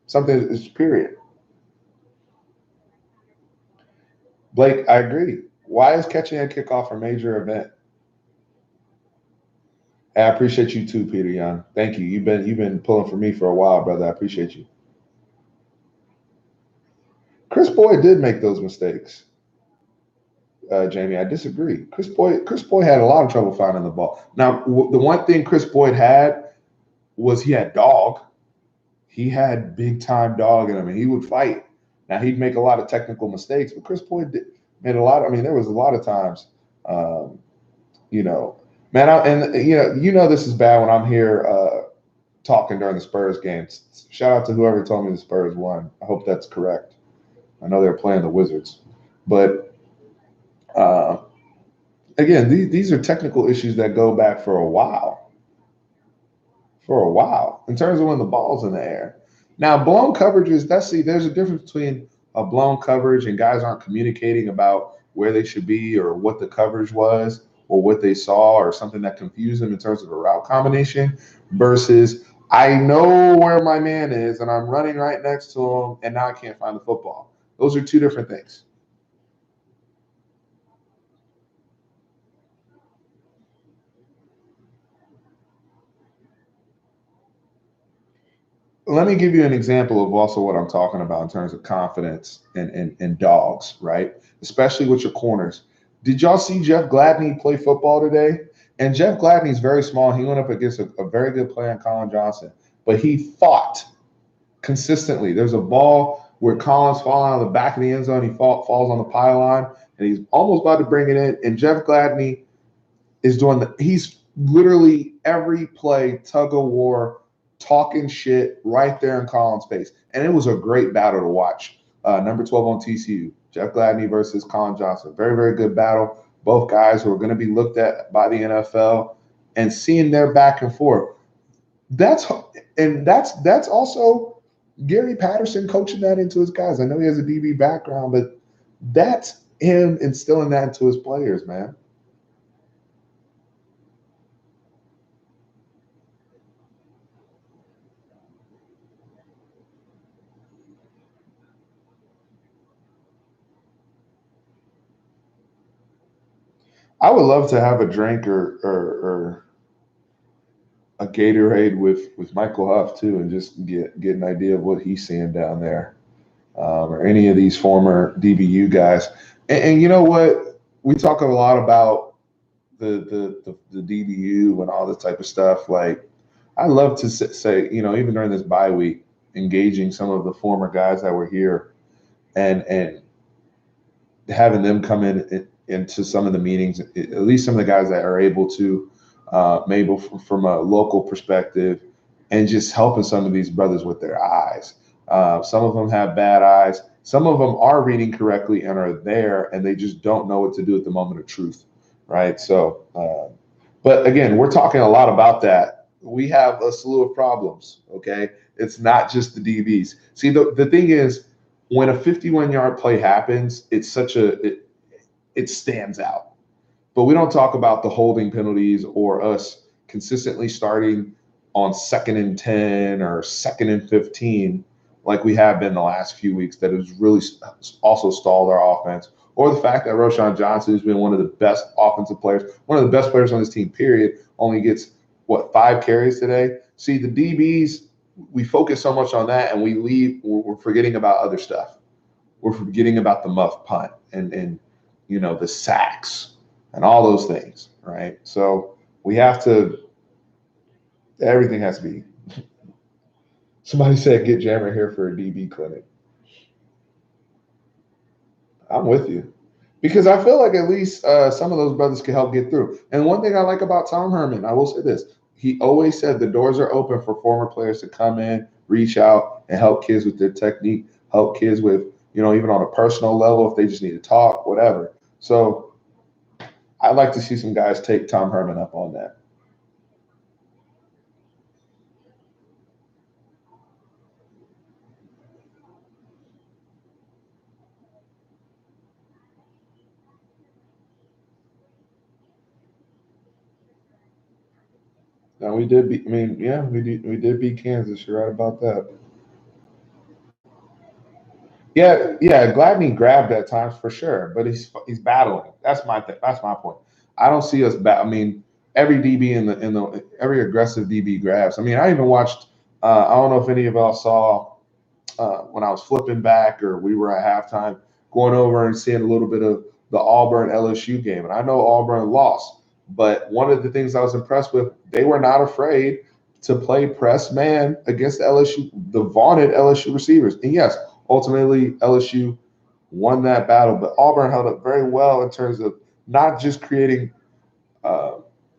Something is period. Blake, I agree. Why is catching a kickoff a major event? I appreciate you too, Peter Young. Thank you. You've been pulling for me for a while, brother. I appreciate you. Chris Boyd did make those mistakes. Jamie, I disagree. Chris Boyd had a lot of trouble finding the ball. Now, the one thing Chris Boyd had was he had dog. He had big time dog in him, and he would fight. Now he'd make a lot of technical mistakes, but Chris Boyd made a lot. I mean, there was a lot of times, um, you know, man, and this is bad when I'm here talking during the Spurs games. Shout out to whoever told me the Spurs won. I hope that's correct. I know they're playing the Wizards, but uh, again, these are technical issues that go back for a while. For a while, in terms of when the ball's in the air. Now, blown coverages, there's a difference between a blown coverage and guys aren't communicating about where they should be or what the coverage was or what they saw or something that confused them in terms of a route combination versus I know where my man is and I'm running right next to him and now I can't find the football. Those are two different things. Let me give you an example of also what I'm talking about in terms of confidence and dogs, right? Especially with your corners. Did y'all see Jeff Gladney play football today? And Jeff Gladney's very small. He went up against a very good player in Colin Johnson, but he fought consistently. There's a ball where Collins falling out of the back of the end zone. He falls on the pylon, and he's almost about to bring it in. And Jeff Gladney is doing he's literally every play tug of war, talking shit right there in Colin's face, and it was a great battle to watch. Number 12 on TCU, Jeff Gladney versus Colin Johnson, very very good battle. Both guys who are going to be looked at by the NFL, and seeing their back and forth. That's also Gary Patterson coaching that into his guys. I know he has a DB background, but that's him instilling that into his players, man. I would love to have a drink or a Gatorade with Michael Huff too, and just get an idea of what he's seeing down there, or any of these former DBU guys. And you know what? We talk a lot about the DBU and all this type of stuff. Like, I love to say, even during this bye week, engaging some of the former guys that were here, and having them come into some of the meetings, at least some of the guys that are able to, maybe from a local perspective, and just helping some of these brothers with their eyes. Some of them have bad eyes. Some of them are reading correctly and are there, and they just don't know what to do at the moment of truth, right? So, but again, we're talking a lot about that. We have a slew of problems, okay? It's not just the DBs. See, the thing is, when a 51-yard play happens, it stands out. But we don't talk about the holding penalties or us consistently starting on 2nd and 10 or 2nd and 15 like we have been the last few weeks, that has really also stalled our offense. Or the fact that Roschon Johnson, who's been one of the best offensive players, one of the best players on this team, period, only gets, 5 carries today? See, the DBs, we focus so much on that, and we're forgetting about other stuff. We're forgetting about the muff punt and the sacks and all those things, right? So we have to, everything has to be. Somebody said get Jammer here for a DB clinic. I'm with you. Because I feel like at least some of those brothers can help get through. And one thing I like about Tom Herman, I will say this, he always said the doors are open for former players to come in, reach out, and help kids with their technique, help kids with, even on a personal level, if they just need to talk, whatever. So I'd like to see some guys take Tom Herman up on that. Now we did beat. I mean, yeah, we did beat Kansas. You're right about that. Yeah, yeah. Gladney grabbed at times for sure, but he's battling. That's my thing. That's my point. I don't see us I mean, every DB in the every aggressive DB grabs. I mean, I even watched. I don't know if any of y'all saw when I was flipping back or we were at halftime, going over and seeing a little bit of the Auburn LSU game. And I know Auburn lost, but one of the things I was impressed with, they were not afraid to play press man against the vaunted LSU receivers. And yes, ultimately LSU won that battle, but Auburn held up very well in terms of not just creating, uh,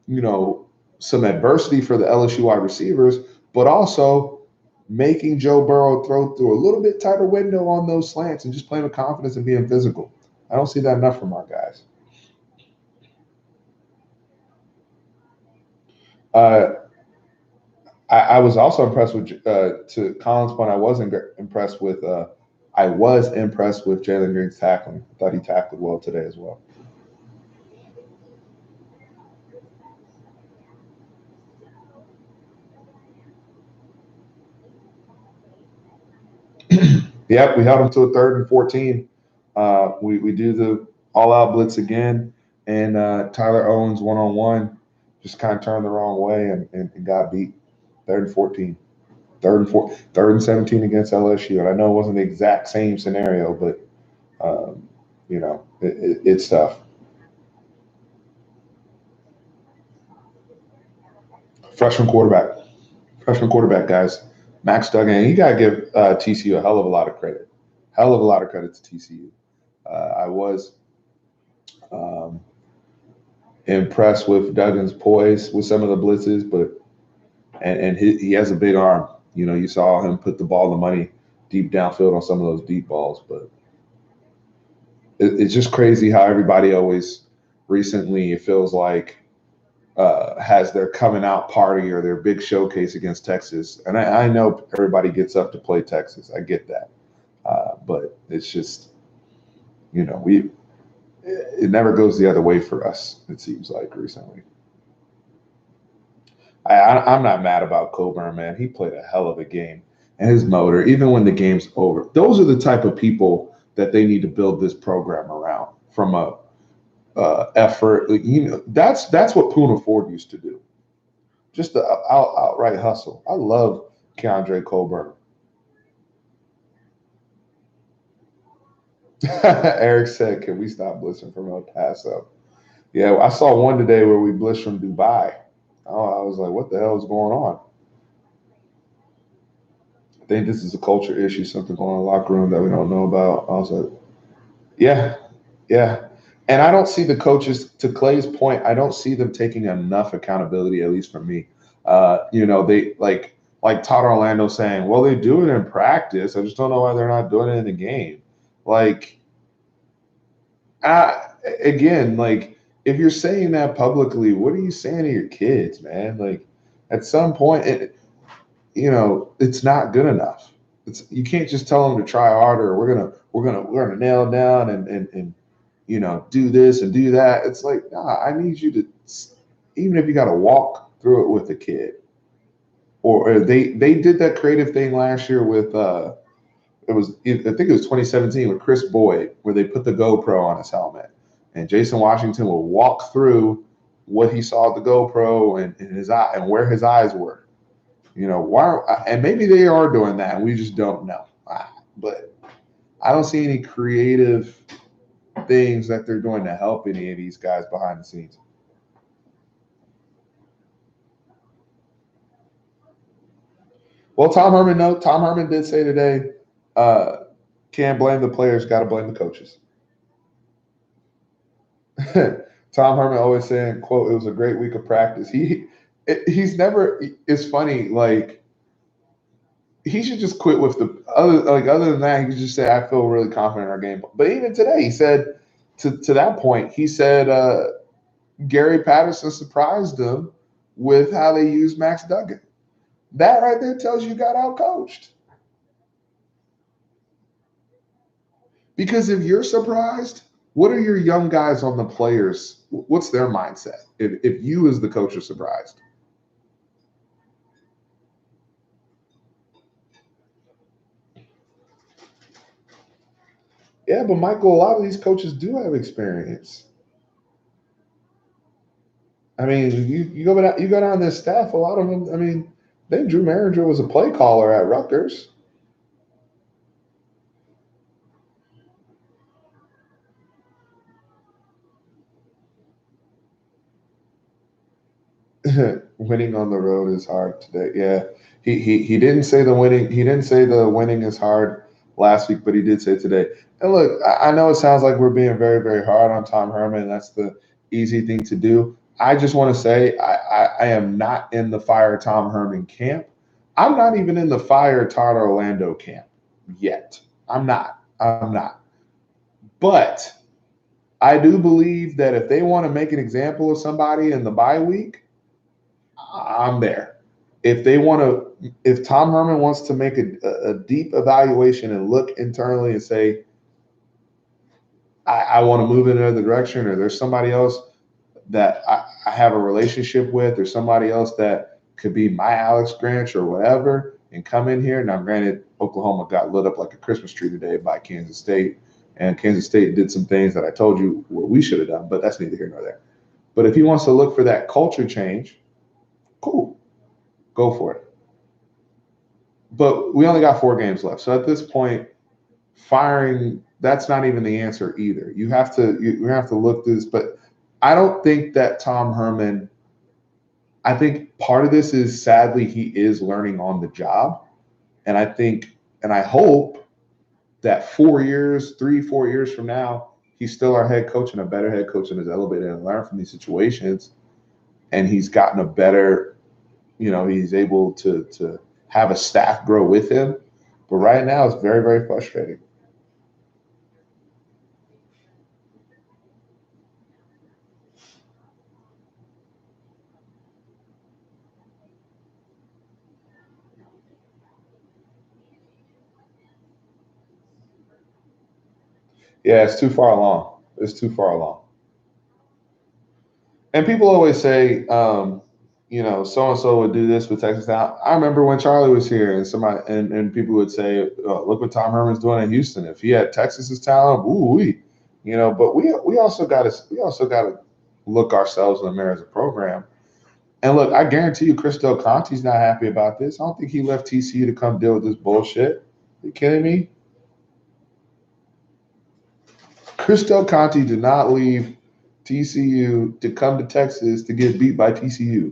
you know, some adversity for the LSU wide receivers, but also making Joe Burrow throw through a little bit tighter window on those slants and just playing with confidence and being physical. I don't see that enough from our guys. Uh, I was also impressed with, to Colin's point, impressed with, I was impressed with Jalen Green's tackling. I thought he tackled well today as well. Yep, we held him to a 3rd and 14. We do the all-out blitz again, and Tyler Owens one-on-one just kind of turned the wrong way and got beat. 3rd and 14, 3rd and 17 against LSU. And I know it wasn't the exact same scenario, but it's tough. Freshman quarterback, freshman quarterback, guys. Max Duggan. You got to give TCU a hell of a lot of credit. Hell of a lot of credit to TCU. I was um, impressed with Duggan's poise with some of the blitzes, but and he has a big arm. You know, you saw him put the ball in the money deep downfield on some of those deep balls, but it's just crazy how everybody always recently it feels like has their coming out party or their big showcase against Texas. And I know everybody gets up to play Texas. I get that, but it's just we it never goes the other way for us. It seems like recently. I'm not mad about Coburn, man. He played a hell of a game, and his motor, even when the game's over. Those are the type of people that they need to build this program around from a effort. Like, that's what Puna Ford used to do. Just the outright hustle. I love Keandre Coburn. Eric said, "Can we stop blitzing from El Paso?" Yeah, I saw one today where we blitzed from Dubai. Oh, I was like, "What the hell is going on?" I think this is a culture issue, something going on in the locker room that we don't know about. I was like, "Yeah, yeah." And I don't see the coaches, to Clay's point, I don't see them taking enough accountability, at least for me. They like Todd Orlando saying, "Well, they do it in practice. I just don't know why they're not doing it in the game." Like, again, like if you're saying that publicly, what are you saying to your kids, man? Like, at some point, it's not good enough. You can't just tell them to try harder. We're gonna nail it down and do this and do that. It's like, nah, I need you to, even if you got to walk through it with a kid, or they did that creative thing last year with I think it was 2017 with Chris Boyd, where they put the GoPro on his helmet, and Jason Washington will walk through what he saw at the GoPro and his eye and where his eyes were. Why? And maybe they are doing that, and we just don't know. But I don't see any creative things that they're doing to help any of these guys behind the scenes. Well, Tom Herman, no. Tom Herman did say today, uh, can't blame the players, got to blame the coaches. Tom Herman always saying, "quote It was a great week of practice." He's never. It's funny. Like he should just quit with the other than that, he could just say, "I feel really confident in our game." But even today, he said to that point, he said Gary Patterson surprised him with how they used Max Duggan. That right there tells you got out coached. Because if you're surprised, what are your young guys on the players? What's their mindset? If you as the coach are surprised. Yeah, but Michael, a lot of these coaches do have experience. I mean, you go down this staff, a lot of them. I mean, I think Drew Maringer was a play caller at Rutgers. Winning on the road is hard today. Yeah, he didn't say the winning. He didn't say the winning is hard last week, but he did say today. And look, I know it sounds like we're being very very hard on Tom Herman. That's the easy thing to do. I just want to say I am not in the fire Tom Herman camp. I'm not even in the fire Todd Orlando camp yet. I'm not. I'm not. But I do believe that if they want to make an example of somebody in the bye week, I'm there. If Tom Herman wants to make a deep evaluation and look internally and say, I want to move in another direction, or there's somebody else that I have a relationship with, or somebody else that could be my Alex Grinch or whatever, and come in here. Now, granted, Oklahoma got lit up like a Christmas tree today by Kansas State, and Kansas State did some things that I told you what we should have done, but that's neither here nor there. But if he wants to look for that culture change, cool, go for it. But we only got 4 games left. So at this point, firing, that's not even the answer either. You have to look through this. But I don't think that Tom Herman, I think part of this is sadly he is learning on the job. And I hope that 4 years, 3, 4 years from now, he's still our head coach and a better head coach and is elevated and learned from these situations. And he's gotten a better, he's able to have a staff grow with him. But right now, it's very, very frustrating. Yeah, it's too far along. It's too far along. And people always say, so and so would do this with Texas. Now, I remember when Charlie was here, and somebody and people would say, oh, "Look what Tom Herman's doing in Houston. If he had Texas's talent, But we also got to look ourselves in the mirror as a program. And look, I guarantee you, Chris Del Conte's not happy about this. I don't think he left TCU to come deal with this bullshit. Are you kidding me? Chris Del Conte did not leave TCU to come to Texas to get beat by TCU.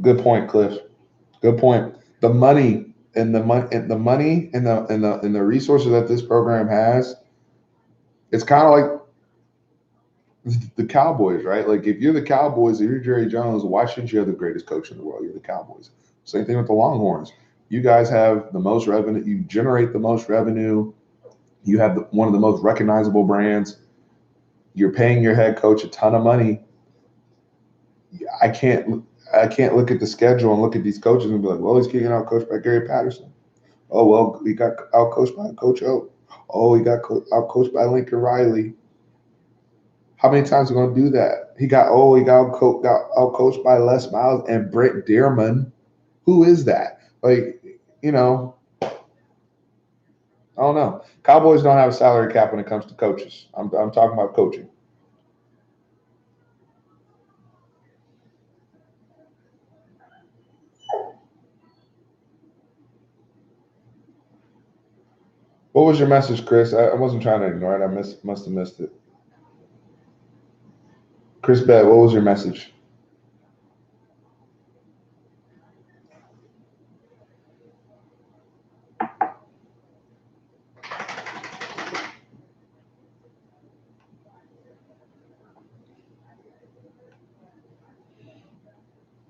Good point, Cliff. Good point. The money and the resources that this program has, it's kind of like the Cowboys, right? Like if you're the Cowboys, if you're Jerry Jones, why shouldn't you have the greatest coach in the world? You're the Cowboys. Same thing with the Longhorns. You guys have the most revenue. You generate the most revenue. You have one of the most recognizable brands. You're paying your head coach a ton of money. I can't look at the schedule and look at these coaches and be like, well, he's getting out coached by Gary Patterson. Oh, well, he got out coached by Coach O. Oh, he got out coached by Lincoln Riley. How many times are we going to do that? He got out coached by Les Miles and Brett Dearmon. Who is that? Like, I don't know. Cowboys don't have a salary cap when it comes to coaches. I'm talking about coaching. What was your message, Chris? I wasn't trying to ignore it. I must have missed it. Chris Bett, what was your message?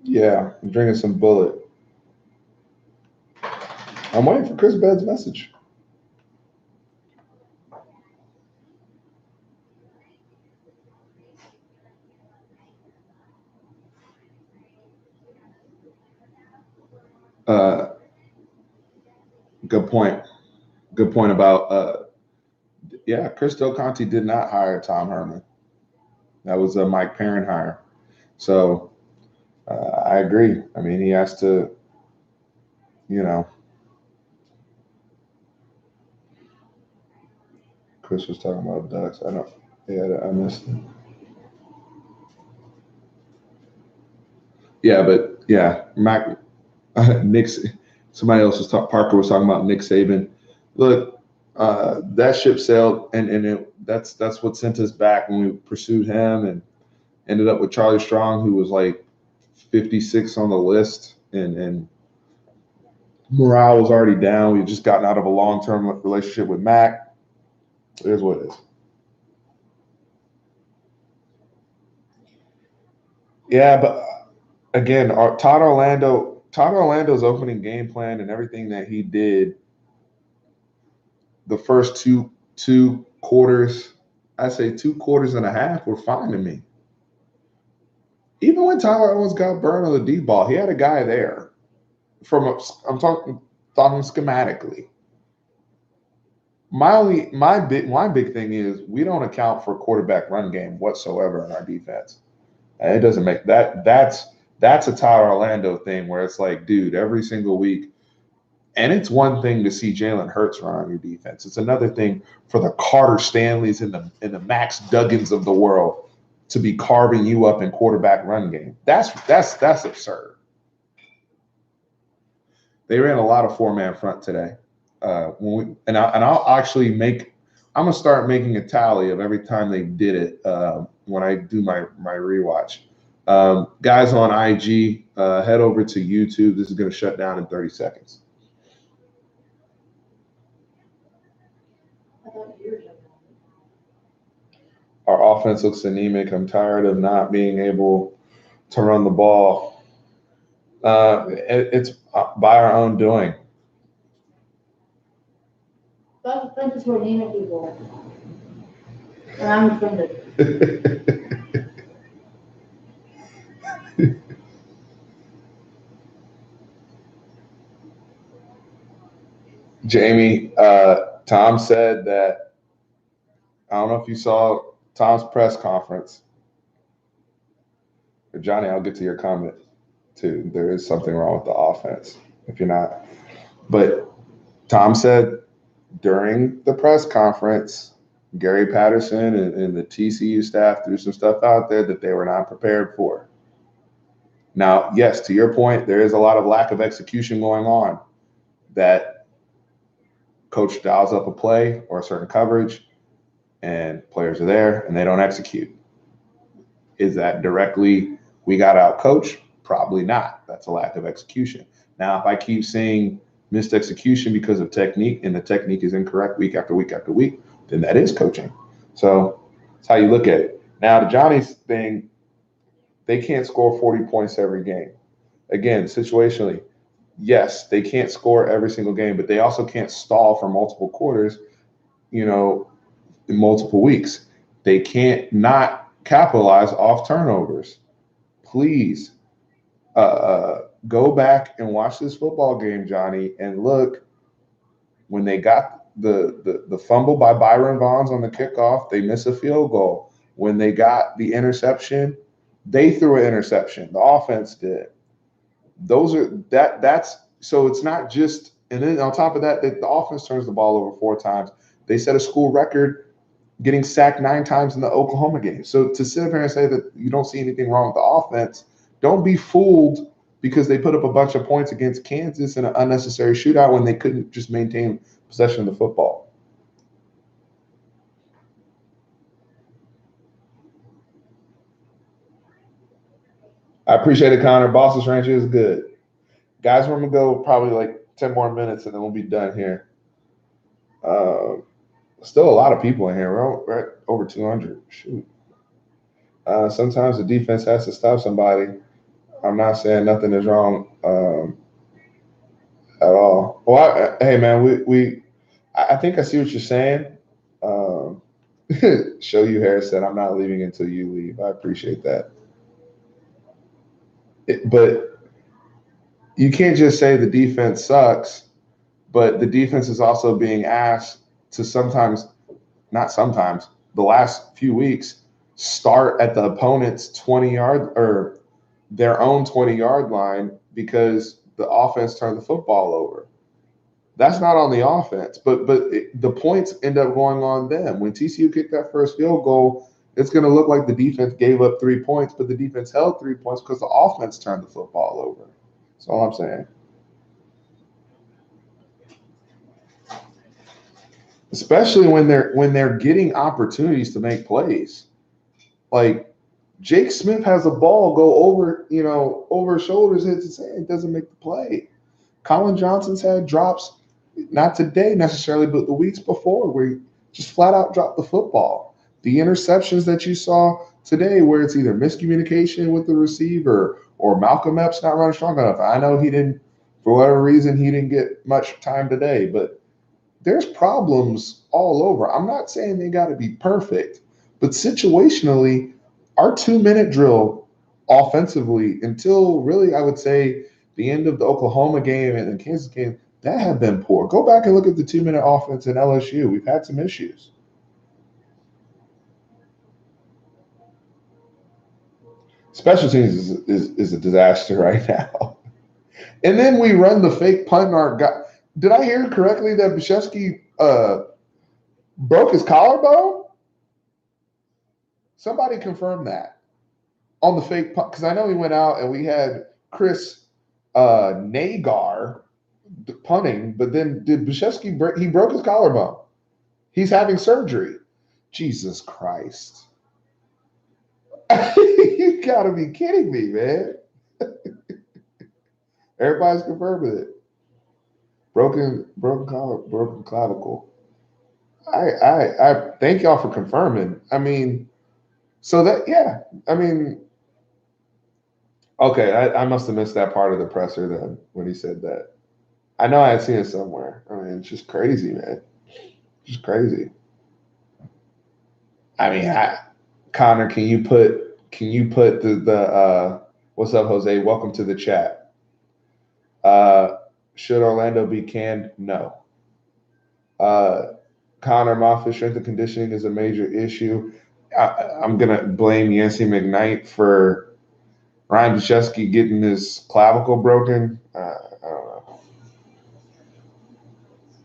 Yeah, I'm drinking some Bullet. I'm waiting for Chris Bett's message. Uh, good point. Good point about yeah, Chris Del Conte did not hire Tom Herman. That was a Mike Perrin hire. So I agree. I mean, he has to, you know, Chris was talking about Ducks. I don't. Yeah, I missed it. Yeah, but yeah, Mac, Nick. Somebody else was talking. Parker was talking about Nick Saban. Look, that ship sailed, and that's what sent us back when we pursued him and ended up with Charlie Strong, who was like 56 on the list, and morale was already down. We had just gotten out of a long-term relationship with Mac. It is what it is. Yeah, but again, Todd Orlando's opening game plan and everything that he did the first two quarters, I say 2 quarters and a half were fine to me. Even when Tyler Owens got burned on the deep ball, he had a guy there. I'm talking schematically. My big thing is we don't account for quarterback run game whatsoever in our defense. And it doesn't make that's a Tyler Orlando thing where it's like, dude, every single week. And it's one thing to see Jalen Hurts run on your defense. It's another thing for the Carter Stanleys and the Max Duggins of the world to be carving you up in quarterback run game. That's absurd. They ran a lot of 4-man front today. I'll actually I'm gonna start making a tally of every time they did it when I do my rewatch. Guys on IG, head over to YouTube. This is going to shut down in 30 seconds. Our offense looks anemic. I'm tired of not being able to run the ball. It's by our own doing. That's just for anemic people. And I'm offended. Jamie, Tom said that, I don't know if you saw Tom's press conference. Johnny, I'll get to your comment too. There is something wrong with the offense if you're not. But Tom said during the press conference, Gary Patterson and the TCU staff threw some stuff out there that they were not prepared for. Now, yes, to your point, there is a lot of lack of execution going on, that coach dials up a play or a certain coverage and players are there and they don't execute. Is that directly we got out coached? Probably not. That's a lack of execution. Now, if I keep seeing missed execution because of technique and the technique is incorrect week after week after week, then that is coaching. So that's how you look at it. Now, to Johnny's thing, they can't score 40 points every game. Again, situationally, yes, they can't score every single game, but they also can't stall for multiple quarters, in multiple weeks. They can't not capitalize off turnovers. Please go back and watch this football game, Johnny, and look, when they got the fumble by Byron Bonds on the kickoff, they miss a field goal. When they got the interception, they threw an interception. The offense did. That's so it's not just, and then on top of that, the offense turns the ball over 4 times. They set a school record getting sacked 9 times in the Oklahoma game. So to sit up here and say that you don't see anything wrong with the offense, don't be fooled because they put up a bunch of points against Kansas in an unnecessary shootout when they couldn't just maintain possession of the football. I appreciate it, Connor. Boston's Ranch is good. Guys, we're going to go probably like 10 more minutes and then we'll be done here. Still a lot of people in here. We're at over 200. Shoot. Sometimes the defense has to stop somebody. I'm not saying nothing is wrong at all. Well, hey, man, I think I see what you're saying. Show you Harris said, I'm not leaving until you leave. I appreciate that. But you can't just say the defense sucks, but the defense is also being asked to the last few weeks, start at the opponent's 20-yard or their own 20-yard line because the offense turned the football over. That's not on the offense, but the points end up going on them. When TCU kicked that first field goal, it's going to look like the defense gave up 3 points, but the defense held 3 points because the offense turned the football over. That's all I'm saying. Especially when they're getting opportunities to make plays. Like Jake Smith has a ball go over shoulders, hits his hand, doesn't make the play. Colin Johnson's had drops, not today necessarily, but the weeks before, where he just flat out dropped the football. The interceptions that you saw today, where it's either miscommunication with the receiver or Malcolm Epps not running strong enough. I know for whatever reason, he didn't get much time today, but there's problems all over. I'm not saying they got to be perfect, but situationally, our 2-minute drill offensively, until really, I would say, the end of the Oklahoma game and the Kansas game, that had been poor. Go back and look at the 2-minute offense in LSU. We've had some issues. Special teams is a disaster right now. And then we run the fake punt in our guy. Did I hear correctly that Bishevsky broke his collarbone? Somebody confirm that on the fake punt, because I know he went out and we had Chris Nagar punting, but then did Bishevsky break? He broke his collarbone. He's having surgery. Jesus Christ. You gotta be kidding me, man. Everybody's confirming it. Broken clavicle. I thank y'all for confirming. I mean, so that yeah. I mean, okay, I must have missed that part of the presser then when he said that. I know I had seen it somewhere. I mean, it's just crazy, man. Just crazy. I mean, Connor, can you put the what's up, Jose? Welcome to the chat. Uh, should Orlando be canned? No. Uh, Connor Moffitt, strength and conditioning is a major issue. I'm gonna blame Yancey McKnight for Ryan Duchesky getting his clavicle broken. I don't know.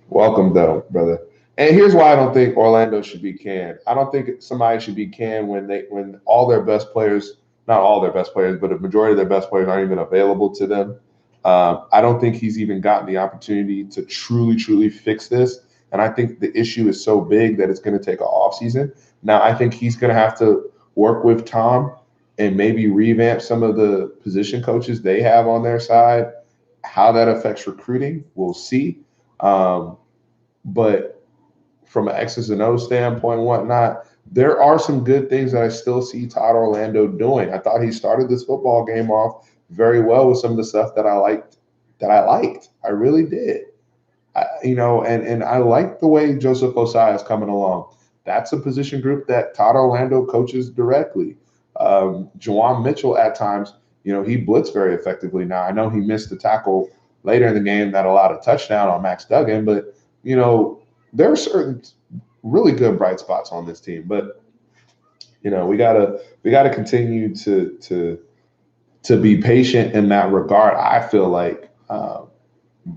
Welcome though, brother. And here's why I don't think Orlando should be canned. I don't think somebody should be canned when all their best players, not all their best players, but a majority of their best players aren't even available to them. I don't think he's even gotten the opportunity to truly fix this. And I think the issue is so big that it's going to take an off season. Now I think he's going to have to work with Tom and maybe revamp some of the position coaches they have on their side. How that affects recruiting, we'll see. Um, but from an X's and O standpoint and whatnot, there are some good things that I still see Todd Orlando doing. I thought he started this football game off very well with some of the stuff that I liked. I really did. And I like the way Joseph Osai is coming along. That's a position group that Todd Orlando coaches directly. Juwan Mitchell at times, he blitzed very effectively. Now I know he missed the tackle later in the game that allowed a touchdown on Max Duggan, but there are certain really good bright spots on this team. But we gotta continue to be patient in that regard. I feel like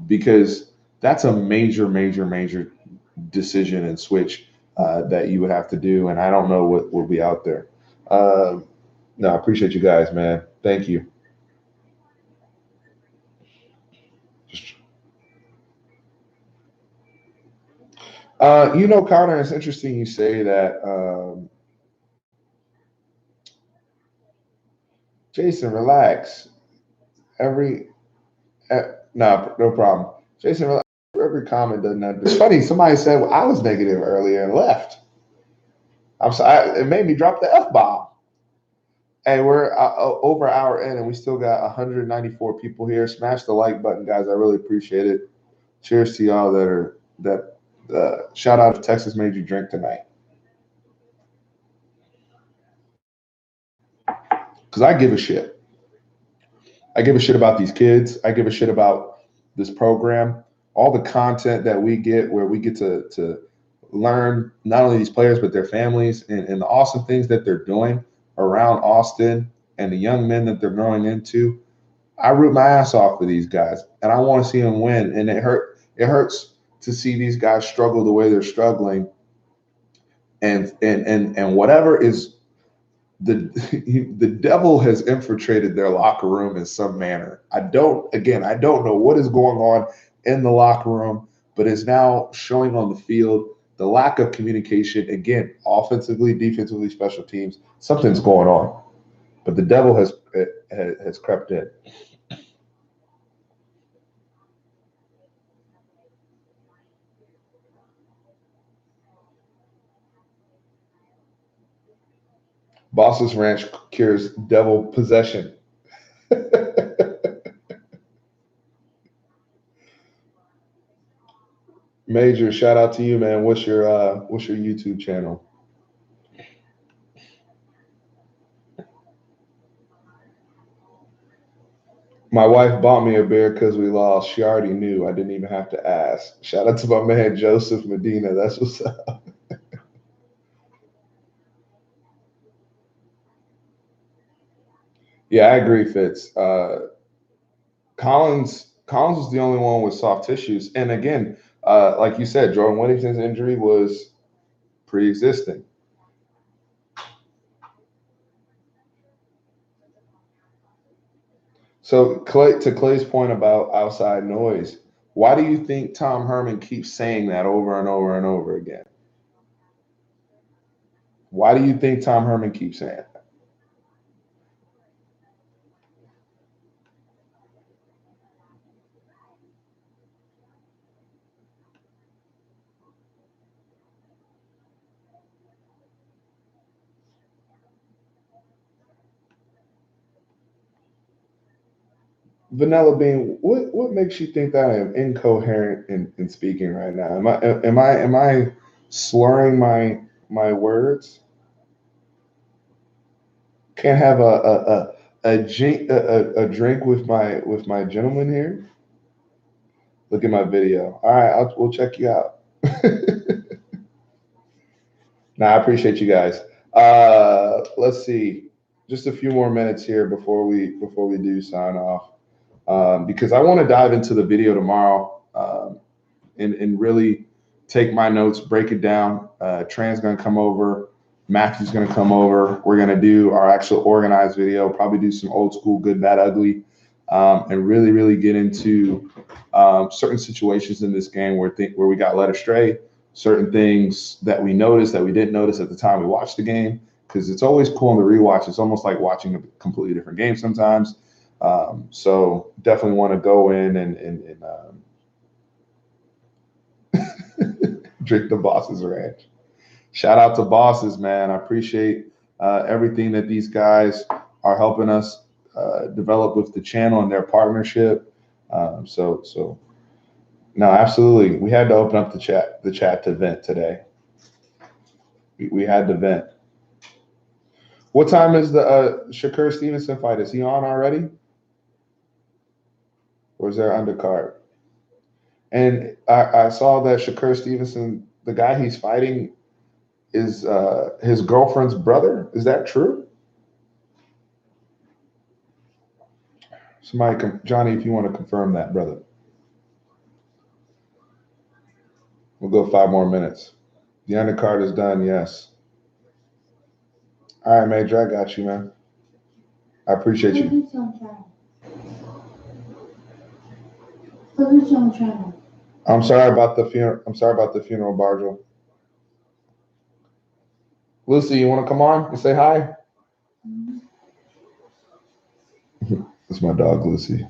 because that's a major decision and switch that you would have to do, and I don't know what will be out there. Uh, no, I appreciate you guys, man. Thank you. Connor, it's interesting you say that. Jason, relax. Every no problem. Jason, relax. Every comment doesn't have. It's funny. Somebody said I was negative earlier and left. I'm sorry. It made me drop the f bomb. And we're over an hour in, and we still got 194 people here. Smash the like button, guys. I really appreciate it. Cheers to y'all that. Shout out if Texas made you drink tonight, because I give a shit. I give a shit about these kids. I give a shit about this program. All the content that we get, where we get to learn not only these players but their families and the awesome things that they're doing around Austin and the young men that they're growing into. I root my ass off for these guys, and I want to see them win. And it hurts to see these guys struggle the way they're struggling, and whatever is the the devil has infiltrated their locker room in some manner. I don't know what is going on in the locker room, but it's now showing on the field. The lack of communication, again, offensively, defensively, special teams, something's going on. But the devil has crept in. Boss's Ranch cures devil possession. Major, shout out to you, man. What's your YouTube channel? My wife bought me a beer because we lost. She already knew. I didn't even have to ask. Shout out to my man Joseph Medina. That's what's up. Yeah, I agree, Fitz. Collins was the only one with soft tissues, and again, like you said, Jordan Whittington's injury was pre-existing. So to Clay's point about outside noise, why do you think Tom Herman keeps saying that over and over and over again? Why do you think Tom Herman keeps saying that? Vanilla Bean, what makes you think that I am incoherent in speaking right now? Am I slurring my words? Can't have a drink with my gentleman here. Look at my video. All right, we'll check you out. Nah, I appreciate you guys. Let's see, just a few more minutes here before we do sign off, because I want to dive into the video tomorrow, and really take my notes, break it down. Tran's gonna come over, Matthew's gonna come over. We're gonna do our actual organized video, probably do some old school, good, bad, ugly, and really get into certain situations in this game where we got led astray, certain things that we noticed that we didn't notice at the time we watched the game. Because it's always cool in the rewatch. It's almost like watching a completely different game sometimes. So definitely want to go in and drink the Boss's Ranch. Shout out to Bosses, man. I appreciate everything that these guys are helping us develop with the channel and their partnership. So no, absolutely. We had to open up the chat to vent today. We had to vent. What time is the Shakur Stevenson fight? Is he on already? Or is there undercard? And I saw that Shakur Stevenson, the guy he's fighting, is his girlfriend's brother. Is that true? Somebody, Johnny, if you want to confirm that, brother. We'll go 5 more minutes. The undercard is done, yes. All right, Major, I got you, man. I appreciate you. I'm sorry about the funeral. I'm sorry about the funeral, Bargel. Lucy, you want to come on and say hi? That's my dog, Lucy.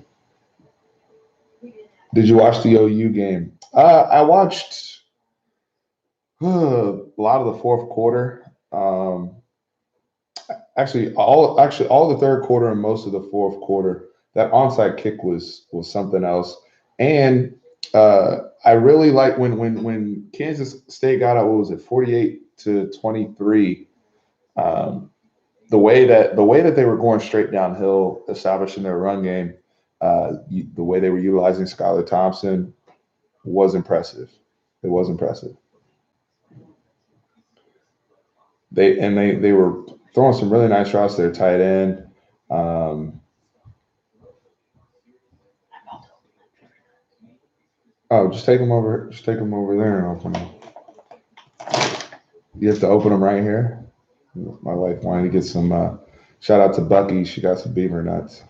Did you watch the OU game? I watched a lot of the fourth quarter. Actually, all the third quarter and most of the fourth quarter. That onside kick was something else. And I really like when Kansas State got out. What was it, 48-23? The way that they were going straight downhill, establishing their run game, the way they were utilizing Skylar Thompson was impressive. It was impressive. They were throwing some really nice routes to their tight end. Oh, just take them over. Just take them over there and open them. You have to open them right here. My wife wanted to get some. Shout out to Bucky. She got some beaver nuts.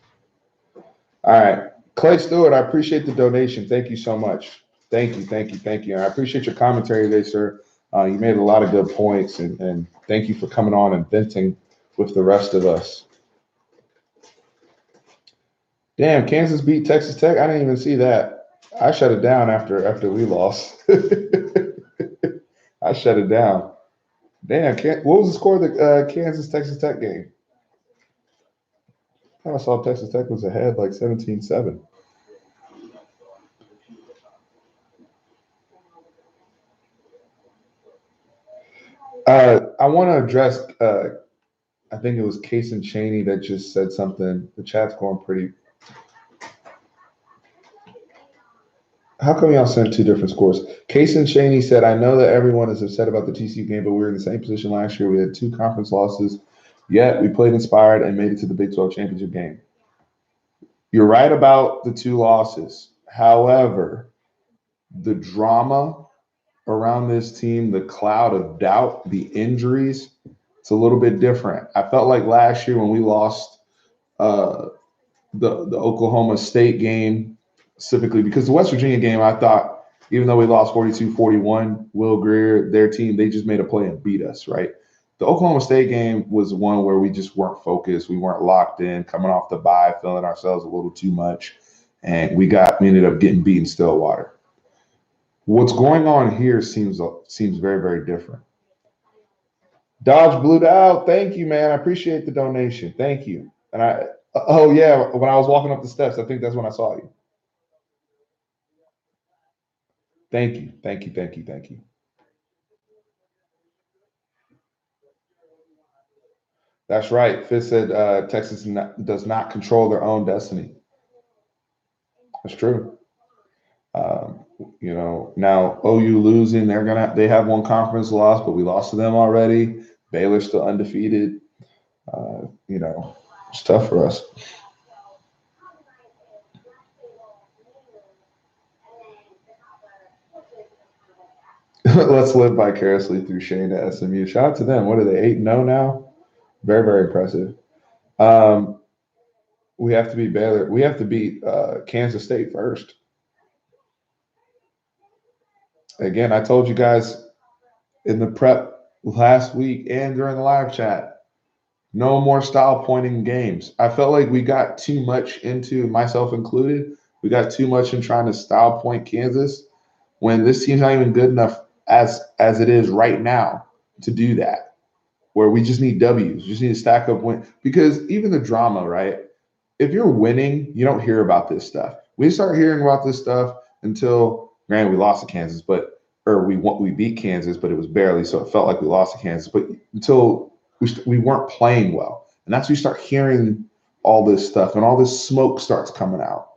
All right, Clay Stewart. I appreciate the donation. Thank you so much. Thank you. And I appreciate your commentary today, sir. You made a lot of good points, and thank you for coming on and venting with the rest of us. Damn, Kansas beat Texas Tech. I didn't even see that. I shut it down after we lost. I shut it down. Damn, what was the score of the Kansas Texas Tech game? I saw Texas Tech was ahead like 17-7. I want to address, I think it was Case and Cheney that just said something. The chat's going pretty. How come y'all sent 2 different scores? Case and Cheney said, I know that everyone is upset about the TCU game, but we were in the same position last year. We had 2 conference losses, yet we played inspired and made it to the Big 12 championship game. You're right about the 2 losses. However, the drama around this team, the cloud of doubt, the injuries, it's a little bit different. I felt like last year when we lost the Oklahoma State game, specifically because the West Virginia game, I thought, even though we lost 42-41, Will Grier, their team, they just made a play and beat us, right? The Oklahoma State game was one where we just weren't focused. We weren't locked in, coming off the bye, feeling ourselves a little too much. And we ended up getting beaten Stillwater. What's going on here seems very, very different. Dodge Blue Out, thank you, man. I appreciate the donation. Thank you. And Oh yeah, when I was walking up the steps, I think that's when I saw you. Thank you, thank you, thank you, thank you. That's right. Fitz said Texas does not control their own destiny. That's true. Um, now OU losing, they have one conference loss, but we lost to them already. Baylor's still undefeated. It's tough for us. Let's live vicariously through Shane at SMU. Shout out to them. What are they, 8-0 now? Very, very impressive. Um, we have to beat Baylor. We have to beat Kansas State first. Again, I told you guys in the prep last week and during the live chat, no more style pointing games. I felt like we got too much into, myself included, we got too much in trying to style point Kansas when this team's not even good enough as it is right now to do that. Where we just need W's, just need to stack up win. Because even the drama, right? If you're winning, you don't hear about this stuff. We start hearing about this stuff until, granted, we lost to Kansas, but or we beat Kansas, but it was barely, so it felt like we lost to Kansas. But until we weren't playing well, and that's when you start hearing all this stuff, and all this smoke starts coming out.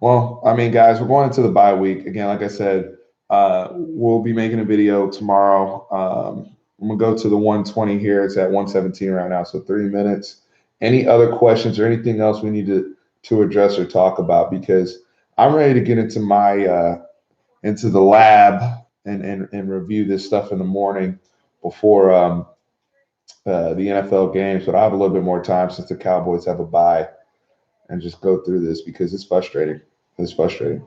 Well, I mean, guys, we're going into the bye week again. Like I said, we'll be making a video tomorrow. I'm gonna go to the 120 here. It's at 117 right now, so 3 minutes. Any other questions or anything else we need to address or talk about? Because I'm ready to get into my into the lab and review this stuff in the morning before the NFL games. But I have a little bit more time since the Cowboys have a bye, and just go through this because it's frustrating. It's frustrating.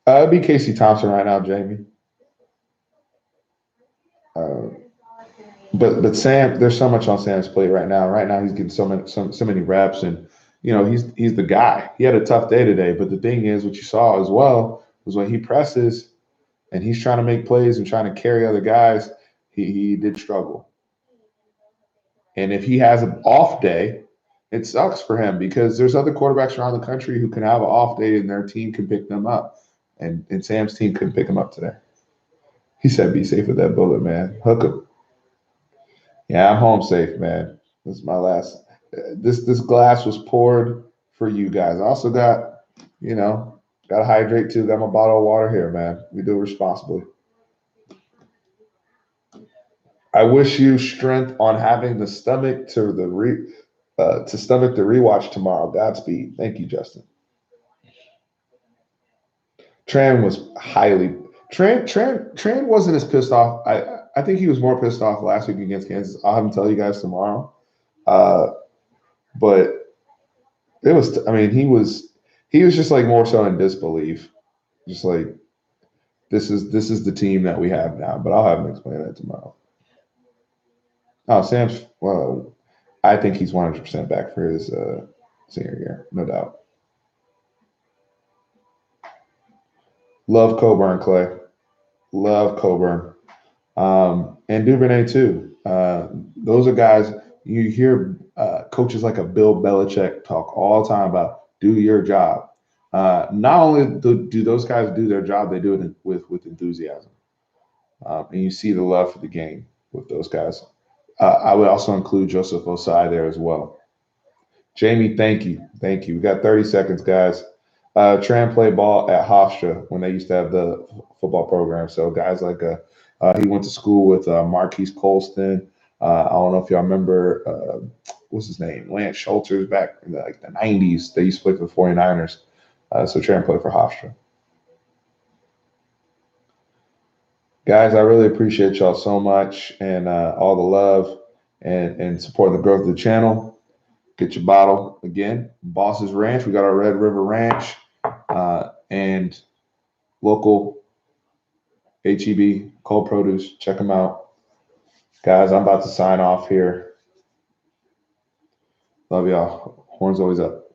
It'd be Casey Thompson right now, Jamie. Uh, but Sam, there's so much on Sam's plate right now. Right now, he's getting so many reps, and he's the guy. He had a tough day today, but the thing is, what you saw as well was when he presses and he's trying to make plays and trying to carry other guys, he did struggle. And if he has an off day, it sucks for him because there's other quarterbacks around the country who can have an off day and their team can pick them up. And Sam's team couldn't pick him up today. He said, "Be safe with that bullet, man. Hook him." Yeah, I'm home safe, man. This is my last. This glass was poured for you guys. I also you know, got to hydrate too. Got my bottle of water here, man. We do it responsibly. I wish you strength on having the stomach to stomach the rewatch tomorrow. Godspeed. Thank you, Justin. Tran was highly Tran wasn't as pissed off. I think he was more pissed off last week against Kansas. I'll have him tell you guys tomorrow. Uh, but it was. I mean, he was just like more so in disbelief, just like this is the team that we have now. But I'll have him explain that tomorrow. Oh, Sam's. Well, I think he's 100% back for his senior year, no doubt. Love Coburn, Clay. Love Coburn. And Duvernay too. Those are guys you hear coaches like a Bill Belichick talk all the time about do your job. Not only do those guys do their job, they do it with enthusiasm, and you see the love for the game with those guys. I would also include Joseph Osai there as well. Jamie, thank you. We got 30 seconds, guys. Tran played ball at Hofstra when they used to have the football program. So guys like he went to school with Marquise Colston. I don't know if y'all remember what's his name, Lance Schulters back in the 90s. They used to play for the 49ers. So Tran played for Hofstra. Guys, I really appreciate y'all so much and all the love and supporting the growth of the channel. Get your bottle again. Boss's Ranch. We got our Red River Ranch and local HEB, Cold Produce. Check them out. Guys, I'm about to sign off here. Love y'all. Horns always up.